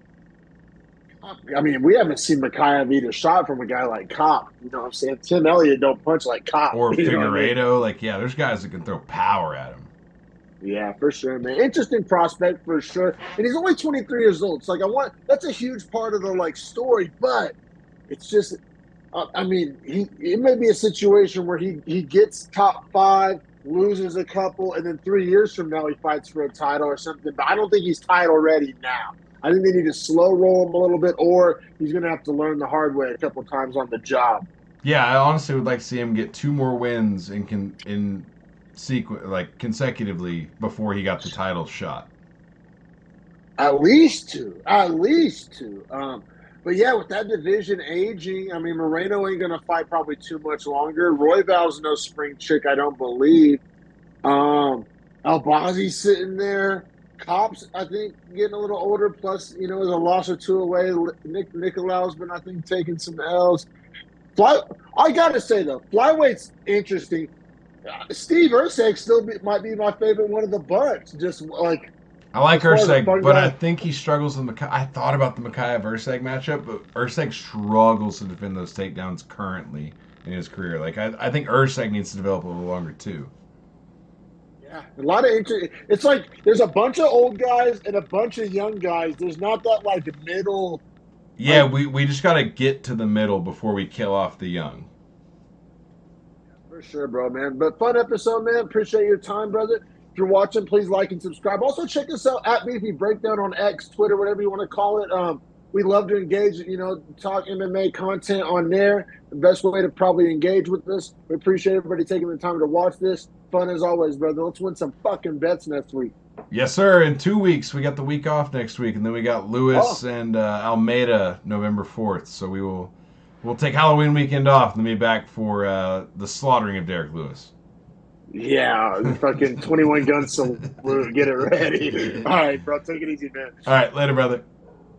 I mean, we haven't seen Mokaev eat a shot from a guy like Kopp. You know what I'm saying? Tim Elliott don't punch like Kopp. Or You know what I mean? Figueiredo. Like, yeah, there's guys that can throw power at him. Yeah, for sure, man. Interesting prospect for sure. And he's only 23 years old. It's like that's a huge part of the like story, but it's just I mean, it may be a situation where he gets top 5, loses a couple, and then 3 years from now he fights for a title or something. But I don't think he's title ready now. I think they need to slow roll him a little bit, or he's going to have to learn the hard way a couple times on the job. Yeah, I honestly would like to see him get 2 more wins in sequence, like consecutively, before he got the title shot. At least 2. At least 2. But yeah, with that division aging, I mean, Moreno ain't going to fight probably too much longer. Royval's no spring chick, I don't believe. Albazi's sitting there. Cops, I think, getting a little older. Plus, you know, there's a loss or 2 away. Nicolau's been, I think, taking some L's. I got to say, though, flyweight's interesting. Steve Erceg might be my favorite one of the bunch. Just like I like Erceg, but I think he struggles with Mokaev. I thought about the Mokaev-Erceg matchup, but Erceg struggles to defend those takedowns currently in his career. Like, I think Erceg needs to develop a little longer, too. Yeah, a lot of it's like there's a bunch of old guys and a bunch of young guys. There's not that like middle. Yeah, we just got to get to the middle before we kill off the young. For sure, bro, man. But fun episode, man. Appreciate your time, brother. If you're watching, please like and subscribe. Also, check us out at Beefy Breakdown on X, Twitter, whatever you want to call it. We love to engage, you know, talk MMA content on there. The best way to probably engage with us. We appreciate everybody taking the time to watch this. Fun as always, brother. Let's win some fucking bets next week. Yes, sir. In 2 weeks, we got the week off next week, and then we got Lewis and Almeida November 4th. So we'll take Halloween weekend off and then be back for the slaughtering of Derek Lewis. Yeah, fucking 21 gun salute. Get it ready. All right, bro. Take it easy, man. All right, later, brother.